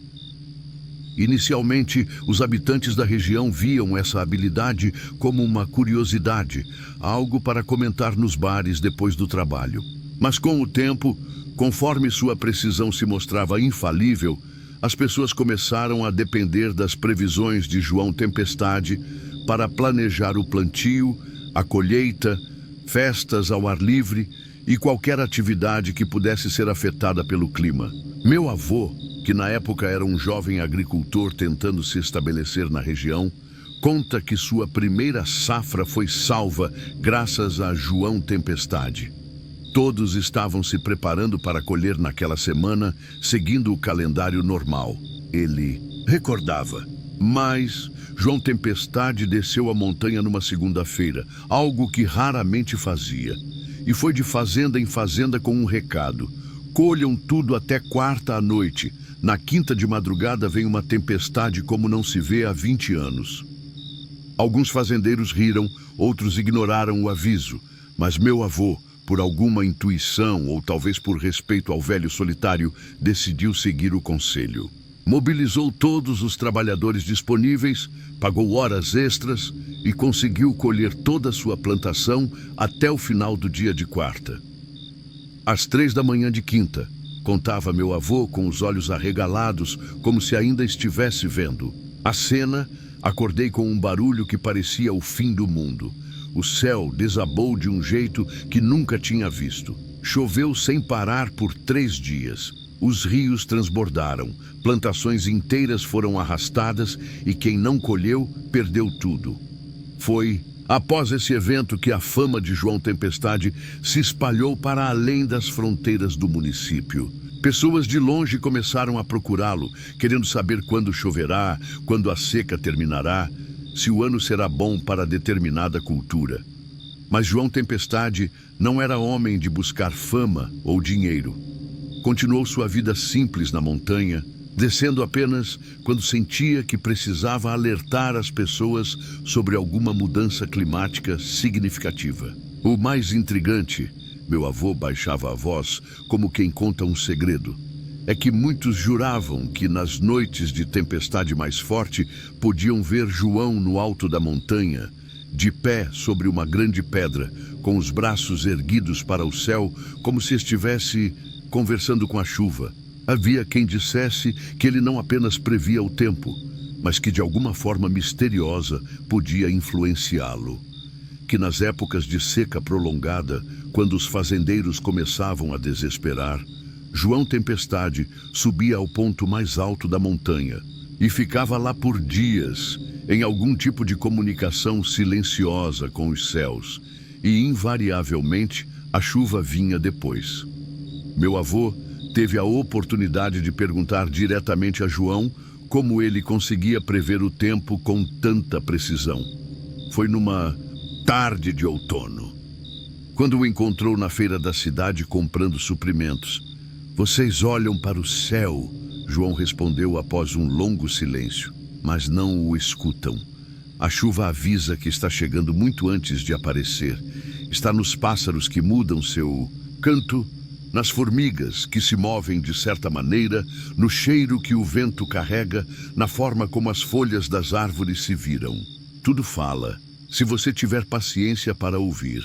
Inicialmente, os habitantes da região viam essa habilidade como uma curiosidade, algo para comentar nos bares depois do trabalho. Mas com o tempo, conforme sua precisão se mostrava infalível, as pessoas começaram a depender das previsões de João Tempestade para planejar o plantio, a colheita, festas ao ar livre e qualquer atividade que pudesse ser afetada pelo clima. Meu avô, que na época era um jovem agricultor tentando se estabelecer na região, conta que sua primeira safra foi salva graças a João Tempestade. Todos estavam se preparando para colher naquela semana, seguindo o calendário normal. Ele recordava. Mas João Tempestade desceu a montanha numa segunda-feira, algo que raramente fazia. E foi de fazenda em fazenda com um recado. Colham tudo até quarta à noite. Na quinta de madrugada vem uma tempestade como não se vê há 20 anos. Alguns fazendeiros riram, outros ignoraram o aviso. Mas meu avô, por alguma intuição ou talvez por respeito ao velho solitário, decidiu seguir o conselho. Mobilizou todos os trabalhadores disponíveis, pagou horas extras e conseguiu colher toda a sua plantação até o final do dia de quarta. Às 3 da manhã de quinta, contava meu avô com os olhos arregalados, como se ainda estivesse vendo. A cena, acordei com um barulho que parecia o fim do mundo. O céu desabou de um jeito que nunca tinha visto. Choveu sem parar por 3 dias. Os rios transbordaram, plantações inteiras foram arrastadas e quem não colheu, perdeu tudo. Foi após esse evento que a fama de João Tempestade se espalhou para além das fronteiras do município. Pessoas de longe começaram a procurá-lo, querendo saber quando choverá, quando a seca terminará, se o ano será bom para determinada cultura. Mas João Tempestade não era homem de buscar fama ou dinheiro. Continuou sua vida simples na montanha, descendo apenas quando sentia que precisava alertar as pessoas sobre alguma mudança climática significativa. O mais intrigante, meu avô baixava a voz como quem conta um segredo, é que muitos juravam que nas noites de tempestade mais forte podiam ver João no alto da montanha, de pé sobre uma grande pedra, com os braços erguidos para o céu, como se estivesse conversando com a chuva. Havia quem dissesse que ele não apenas previa o tempo, mas que de alguma forma misteriosa podia influenciá-lo. Que nas épocas de seca prolongada, quando os fazendeiros começavam a desesperar, João Tempestade subia ao ponto mais alto da montanha e ficava lá por dias, em algum tipo de comunicação silenciosa com os céus, e invariavelmente a chuva vinha depois. Meu avô teve a oportunidade de perguntar diretamente a João como ele conseguia prever o tempo com tanta precisão. Foi numa tarde de outono, quando o encontrou na feira da cidade comprando suprimentos. "Vocês olham para o céu", João respondeu após um longo silêncio, "mas não o escutam. A chuva avisa que está chegando muito antes de aparecer. Está nos pássaros que mudam seu canto, nas formigas que se movem de certa maneira, no cheiro que o vento carrega, na forma como as folhas das árvores se viram. Tudo fala, se você tiver paciência para ouvir."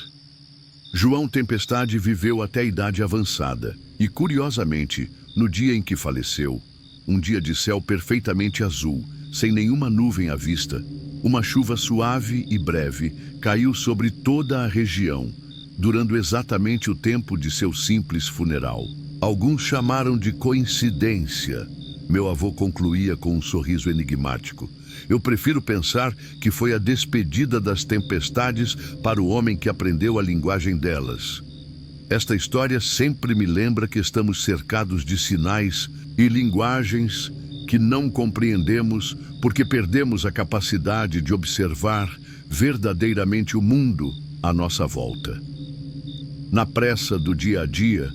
João Tempestade viveu até a idade avançada e, curiosamente, no dia em que faleceu, um dia de céu perfeitamente azul, sem nenhuma nuvem à vista, uma chuva suave e breve caiu sobre toda a região, durando exatamente o tempo de seu simples funeral. Alguns chamaram de coincidência. Meu avô concluía com um sorriso enigmático. Eu prefiro pensar que foi a despedida das tempestades para o homem que aprendeu a linguagem delas. Esta história sempre me lembra que estamos cercados de sinais e linguagens que não compreendemos porque perdemos a capacidade de observar verdadeiramente o mundo à nossa volta. Na pressa do dia a dia,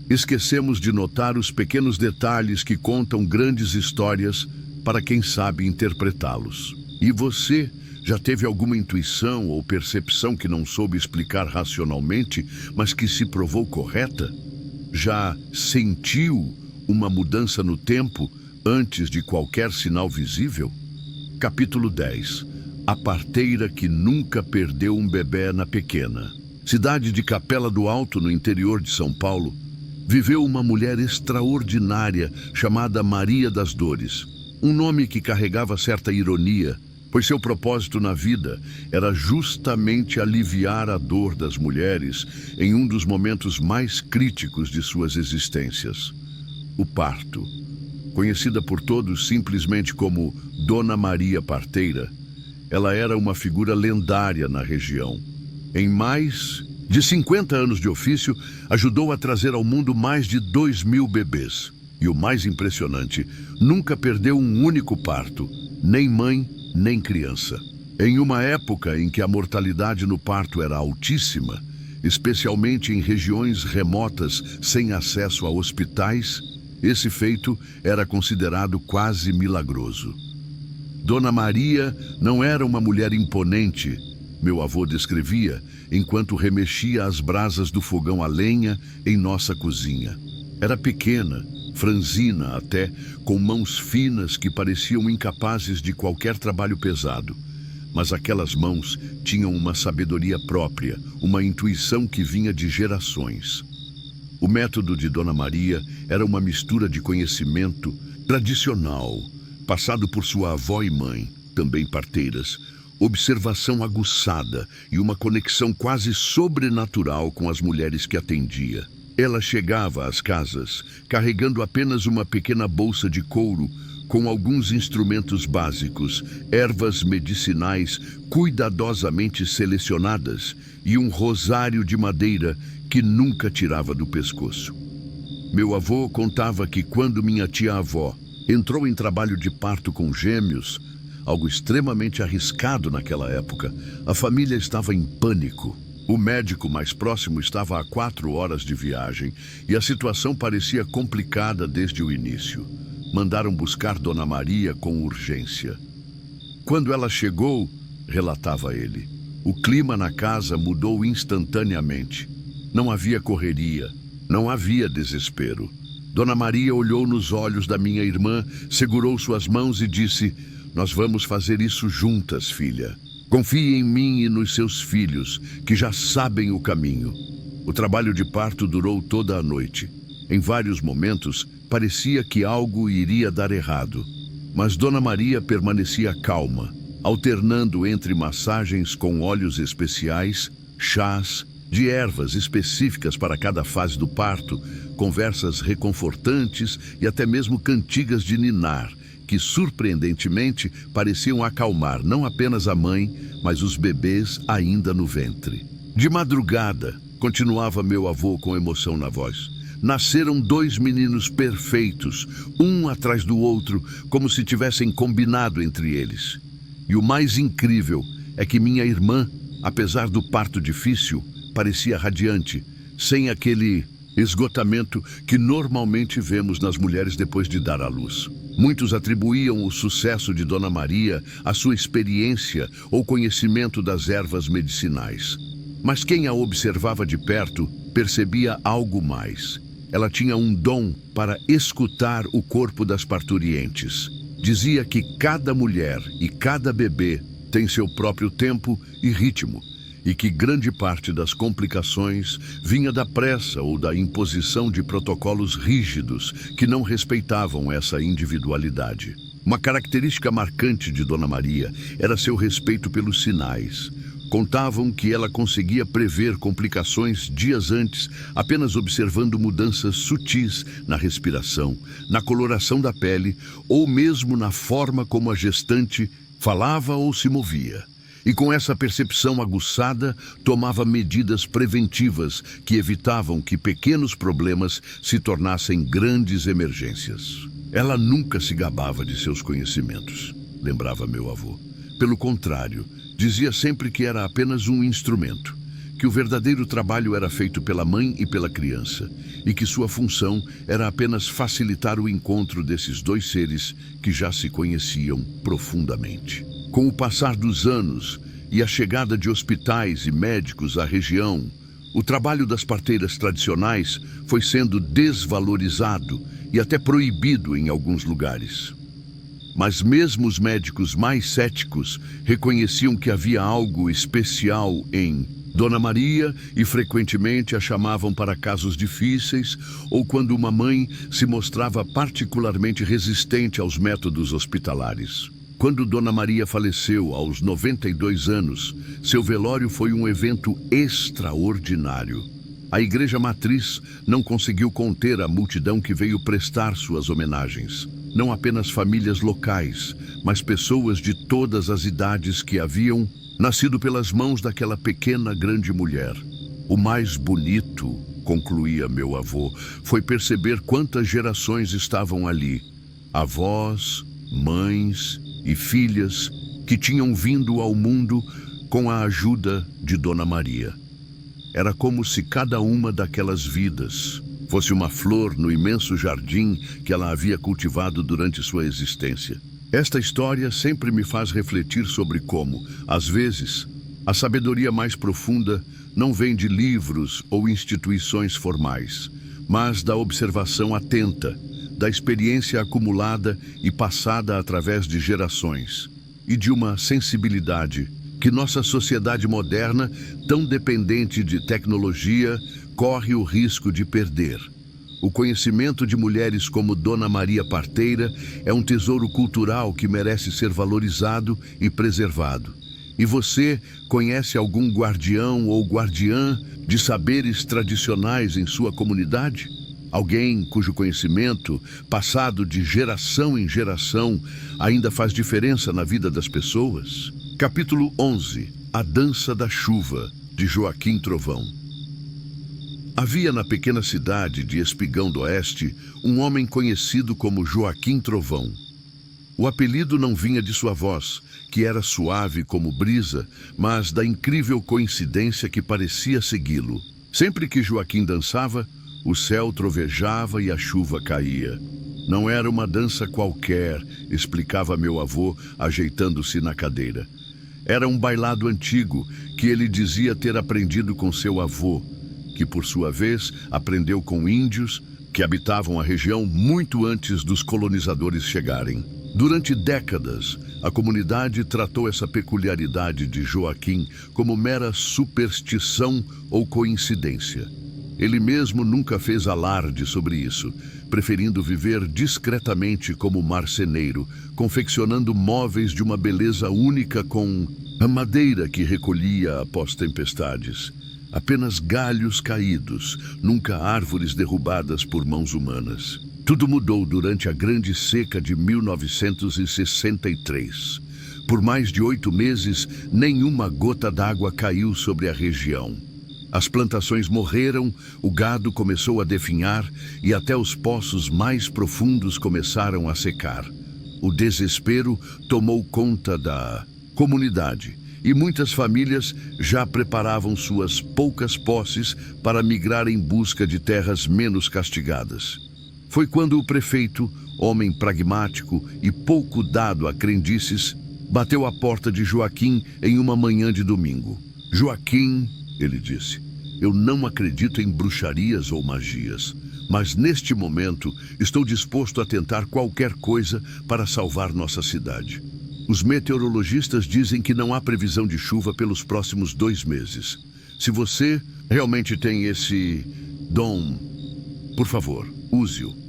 esquecemos de notar os pequenos detalhes que contam grandes histórias para quem sabe interpretá-los. E você já teve alguma intuição ou percepção que não soube explicar racionalmente, mas que se provou correta? Já sentiu uma mudança no tempo antes de qualquer sinal visível? Capítulo 10. A parteira que nunca perdeu um bebê na pequena. Cidade de Capela do Alto, no interior de São Paulo, viveu uma mulher extraordinária chamada Maria das Dores. Um nome que carregava certa ironia, pois seu propósito na vida era justamente aliviar a dor das mulheres em um dos momentos mais críticos de suas existências: o parto. Conhecida por todos simplesmente como Dona Maria Parteira, ela era uma figura lendária na região. Em mais de 50 anos de ofício, ajudou a trazer ao mundo mais de 2.000 bebês. E o mais impressionante, nunca perdeu um único parto, nem mãe, nem criança. Em uma época em que a mortalidade no parto era altíssima, especialmente em regiões remotas sem acesso a hospitais, esse feito era considerado quase milagroso. Dona Maria não era uma mulher imponente, meu avô descrevia, enquanto remexia as brasas do fogão a lenha em nossa cozinha. Era pequena, franzina até, com mãos finas que pareciam incapazes de qualquer trabalho pesado. Mas aquelas mãos tinham uma sabedoria própria, uma intuição que vinha de gerações. O método de Dona Maria era uma mistura de conhecimento tradicional, passado por sua avó e mãe, também parteiras, observação aguçada e uma conexão quase sobrenatural com as mulheres que atendia. Ela chegava às casas carregando apenas uma pequena bolsa de couro com alguns instrumentos básicos, ervas medicinais cuidadosamente selecionadas e um rosário de madeira que nunca tirava do pescoço. Meu avô contava que quando minha tia-avó entrou em trabalho de parto com gêmeos, algo extremamente arriscado naquela época, a família estava em pânico. O médico mais próximo estava a 4 horas de viagem e a situação parecia complicada desde o início. Mandaram buscar Dona Maria com urgência. Quando ela chegou, relatava ele, o clima na casa mudou instantaneamente. Não havia correria, não havia desespero. Dona Maria olhou nos olhos da minha irmã, segurou suas mãos e disse: "Nós vamos fazer isso juntas, filha. Confie em mim e nos seus filhos, que já sabem o caminho." O trabalho de parto durou toda a noite. Em vários momentos, parecia que algo iria dar errado. Mas Dona Maria permanecia calma, alternando entre massagens com óleos especiais, chás, de ervas específicas para cada fase do parto, conversas reconfortantes e até mesmo cantigas de ninar, que surpreendentemente pareciam acalmar não apenas a mãe, mas os bebês ainda no ventre. De madrugada, continuava meu avô com emoção na voz, nasceram 2 meninos perfeitos, um atrás do outro, como se tivessem combinado entre eles. E o mais incrível é que minha irmã, apesar do parto difícil, parecia radiante, sem aquele esgotamento que normalmente vemos nas mulheres depois de dar à luz. Muitos atribuíam o sucesso de Dona Maria à sua experiência ou conhecimento das ervas medicinais. Mas quem a observava de perto percebia algo mais. Ela tinha um dom para escutar o corpo das parturientes. Dizia que cada mulher e cada bebê tem seu próprio tempo e ritmo, e que grande parte das complicações vinha da pressa ou da imposição de protocolos rígidos que não respeitavam essa individualidade. Uma característica marcante de Dona Maria era seu respeito pelos sinais. Contavam que ela conseguia prever complicações dias antes, apenas observando mudanças sutis na respiração, na coloração da pele ou mesmo na forma como a gestante falava ou se movia. E com essa percepção aguçada, tomava medidas preventivas que evitavam que pequenos problemas se tornassem grandes emergências. Ela nunca se gabava de seus conhecimentos, lembrava meu avô. Pelo contrário, dizia sempre que era apenas um instrumento, que o verdadeiro trabalho era feito pela mãe e pela criança, e que sua função era apenas facilitar o encontro desses 2 seres que já se conheciam profundamente. Com o passar dos anos e a chegada de hospitais e médicos à região, o trabalho das parteiras tradicionais foi sendo desvalorizado e até proibido em alguns lugares. Mas mesmo os médicos mais céticos reconheciam que havia algo especial em Dona Maria e frequentemente a chamavam para casos difíceis ou quando uma mãe se mostrava particularmente resistente aos métodos hospitalares. Quando Dona Maria faleceu aos 92 anos, seu velório foi um evento extraordinário. A Igreja Matriz não conseguiu conter a multidão que veio prestar suas homenagens. Não apenas famílias locais, mas pessoas de todas as idades que haviam nascido pelas mãos daquela pequena grande mulher. O mais bonito, concluía meu avô, foi perceber quantas gerações estavam ali. Avós, mães e filhas que tinham vindo ao mundo com a ajuda de Dona Maria. Era como se cada uma daquelas vidas fosse uma flor no imenso jardim que ela havia cultivado durante sua existência. Esta história sempre me faz refletir sobre como, às vezes, a sabedoria mais profunda não vem de livros ou instituições formais, mas da observação atenta, da experiência acumulada e passada através de gerações, e de uma sensibilidade que nossa sociedade moderna, tão dependente de tecnologia, corre o risco de perder. O conhecimento de mulheres como Dona Maria Parteira é um tesouro cultural que merece ser valorizado e preservado. E você conhece algum guardião ou guardiã de saberes tradicionais em sua comunidade? Alguém cujo conhecimento, passado de geração em geração, ainda faz diferença na vida das pessoas? Capítulo 11. A Dança da Chuva, de Joaquim Trovão. Havia na pequena cidade de Espigão do Oeste um homem conhecido como Joaquim Trovão. O apelido não vinha de sua voz, que era suave como brisa, mas da incrível coincidência que parecia segui-lo. Sempre que Joaquim dançava, o céu trovejava e a chuva caía. Não era uma dança qualquer, explicava meu avô, ajeitando-se na cadeira. Era um bailado antigo que ele dizia ter aprendido com seu avô, que por sua vez aprendeu com índios que habitavam a região muito antes dos colonizadores chegarem. Durante décadas, a comunidade tratou essa peculiaridade de Joaquim como mera superstição ou coincidência. Ele mesmo nunca fez alarde sobre isso, preferindo viver discretamente como marceneiro, confeccionando móveis de uma beleza única com a madeira que recolhia após tempestades. Apenas galhos caídos, nunca árvores derrubadas por mãos humanas. Tudo mudou durante a grande seca de 1963. Por mais de 8 meses, nenhuma gota d'água caiu sobre a região. As plantações morreram, o gado começou a definhar e até os poços mais profundos começaram a secar. O desespero tomou conta da comunidade e muitas famílias já preparavam suas poucas posses para migrar em busca de terras menos castigadas. Foi quando o prefeito, homem pragmático e pouco dado a crendices, bateu à porta de Joaquim em uma manhã de domingo. Joaquim, ele disse, eu não acredito em bruxarias ou magias, mas neste momento estou disposto a tentar qualquer coisa para salvar nossa cidade. Os meteorologistas dizem que não há previsão de chuva pelos próximos 2 meses. Se você realmente tem esse dom, por favor, use-o.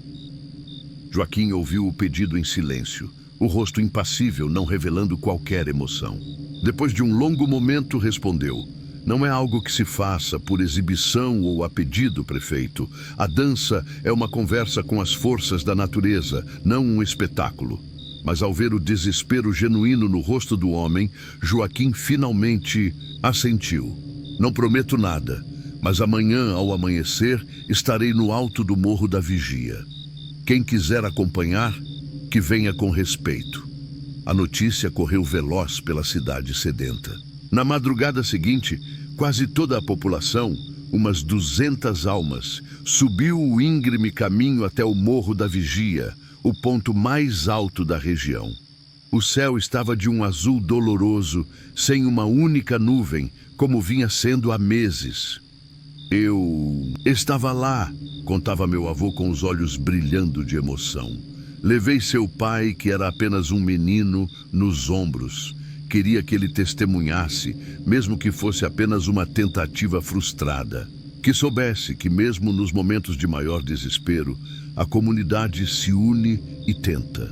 Joaquim ouviu o pedido em silêncio, o rosto impassível, não revelando qualquer emoção. Depois de um longo momento, respondeu: não é algo que se faça por exibição ou a pedido, prefeito. A dança é uma conversa com as forças da natureza, não um espetáculo. Mas ao ver o desespero genuíno no rosto do homem, Joaquim finalmente assentiu. Não prometo nada, mas amanhã, ao amanhecer, estarei no alto do Morro da Vigia. Quem quiser acompanhar, que venha com respeito. A notícia correu veloz pela cidade sedenta. Na madrugada seguinte, quase toda a população, umas 200 almas, subiu o íngreme caminho até o Morro da Vigia, o ponto mais alto da região. O céu estava de um azul doloroso, sem uma única nuvem, como vinha sendo há meses. Eu estava lá, contava meu avô com os olhos brilhando de emoção. Levei seu pai, que era apenas um menino, nos ombros. Queria que ele testemunhasse, mesmo que fosse apenas uma tentativa frustrada. Que soubesse que mesmo nos momentos de maior desespero, a comunidade se une e tenta.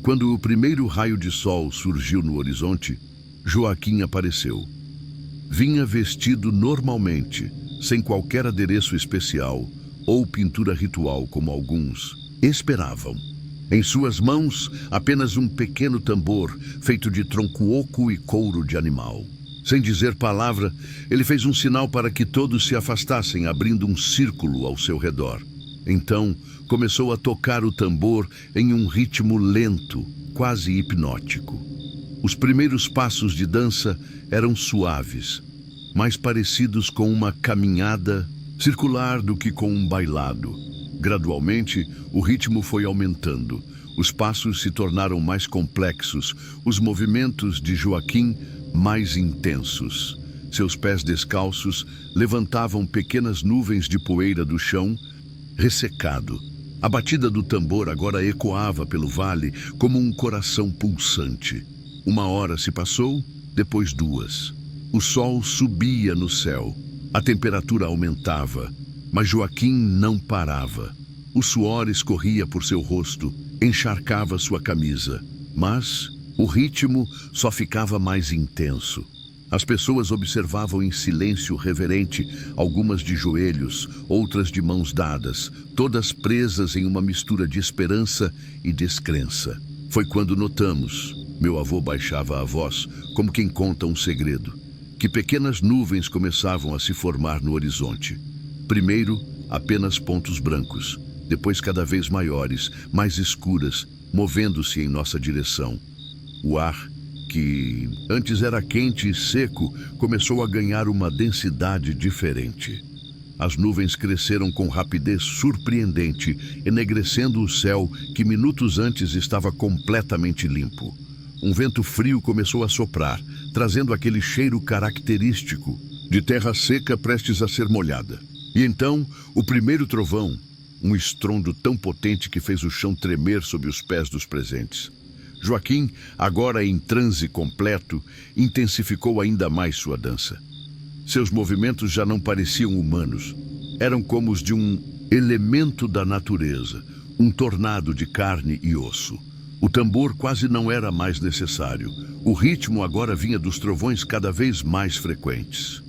Quando o primeiro raio de sol surgiu no horizonte, Joaquim apareceu. Vinha vestido normalmente, sem qualquer adereço especial ou pintura ritual como alguns esperavam. Em suas mãos, apenas um pequeno tambor feito de tronco oco e couro de animal. Sem dizer palavra, ele fez um sinal para que todos se afastassem, abrindo um círculo ao seu redor. Então, começou a tocar o tambor em um ritmo lento, quase hipnótico. Os primeiros passos de dança eram suaves, mais parecidos com uma caminhada circular do que com um bailado. Gradualmente, o ritmo foi aumentando. Os passos se tornaram mais complexos, os movimentos de Joaquim mais intensos. Seus pés descalços levantavam pequenas nuvens de poeira do chão, ressecado. A batida do tambor agora ecoava pelo vale como um coração pulsante. 1 hora se passou, depois 2. O sol subia no céu. A temperatura aumentava, mas Joaquim não parava. O suor escorria por seu rosto, encharcava sua camisa. Mas O ritmo só ficava mais intenso. As pessoas observavam em silêncio reverente, algumas de joelhos, outras de mãos dadas, todas presas em uma mistura de esperança e descrença. Foi quando notamos, meu avô baixava a voz, como quem conta um segredo, que pequenas nuvens começavam a se formar no horizonte. Primeiro, apenas pontos brancos, depois cada vez maiores, mais escuras, movendo-se em nossa direção. O ar, que antes era quente e seco, começou a ganhar uma densidade diferente. As nuvens cresceram com rapidez surpreendente, enegrecendo o céu que minutos antes estava completamente limpo. Um vento frio começou a soprar, trazendo aquele cheiro característico de terra seca prestes a ser molhada. E então, o primeiro trovão, um estrondo tão potente que fez o chão tremer sob os pés dos presentes. Joaquim, agora em transe completo, intensificou ainda mais sua dança. Seus movimentos já não pareciam humanos. Eram como os de um elemento da natureza, um tornado de carne e osso. O tambor quase não era mais necessário. O ritmo agora vinha dos trovões cada vez mais frequentes.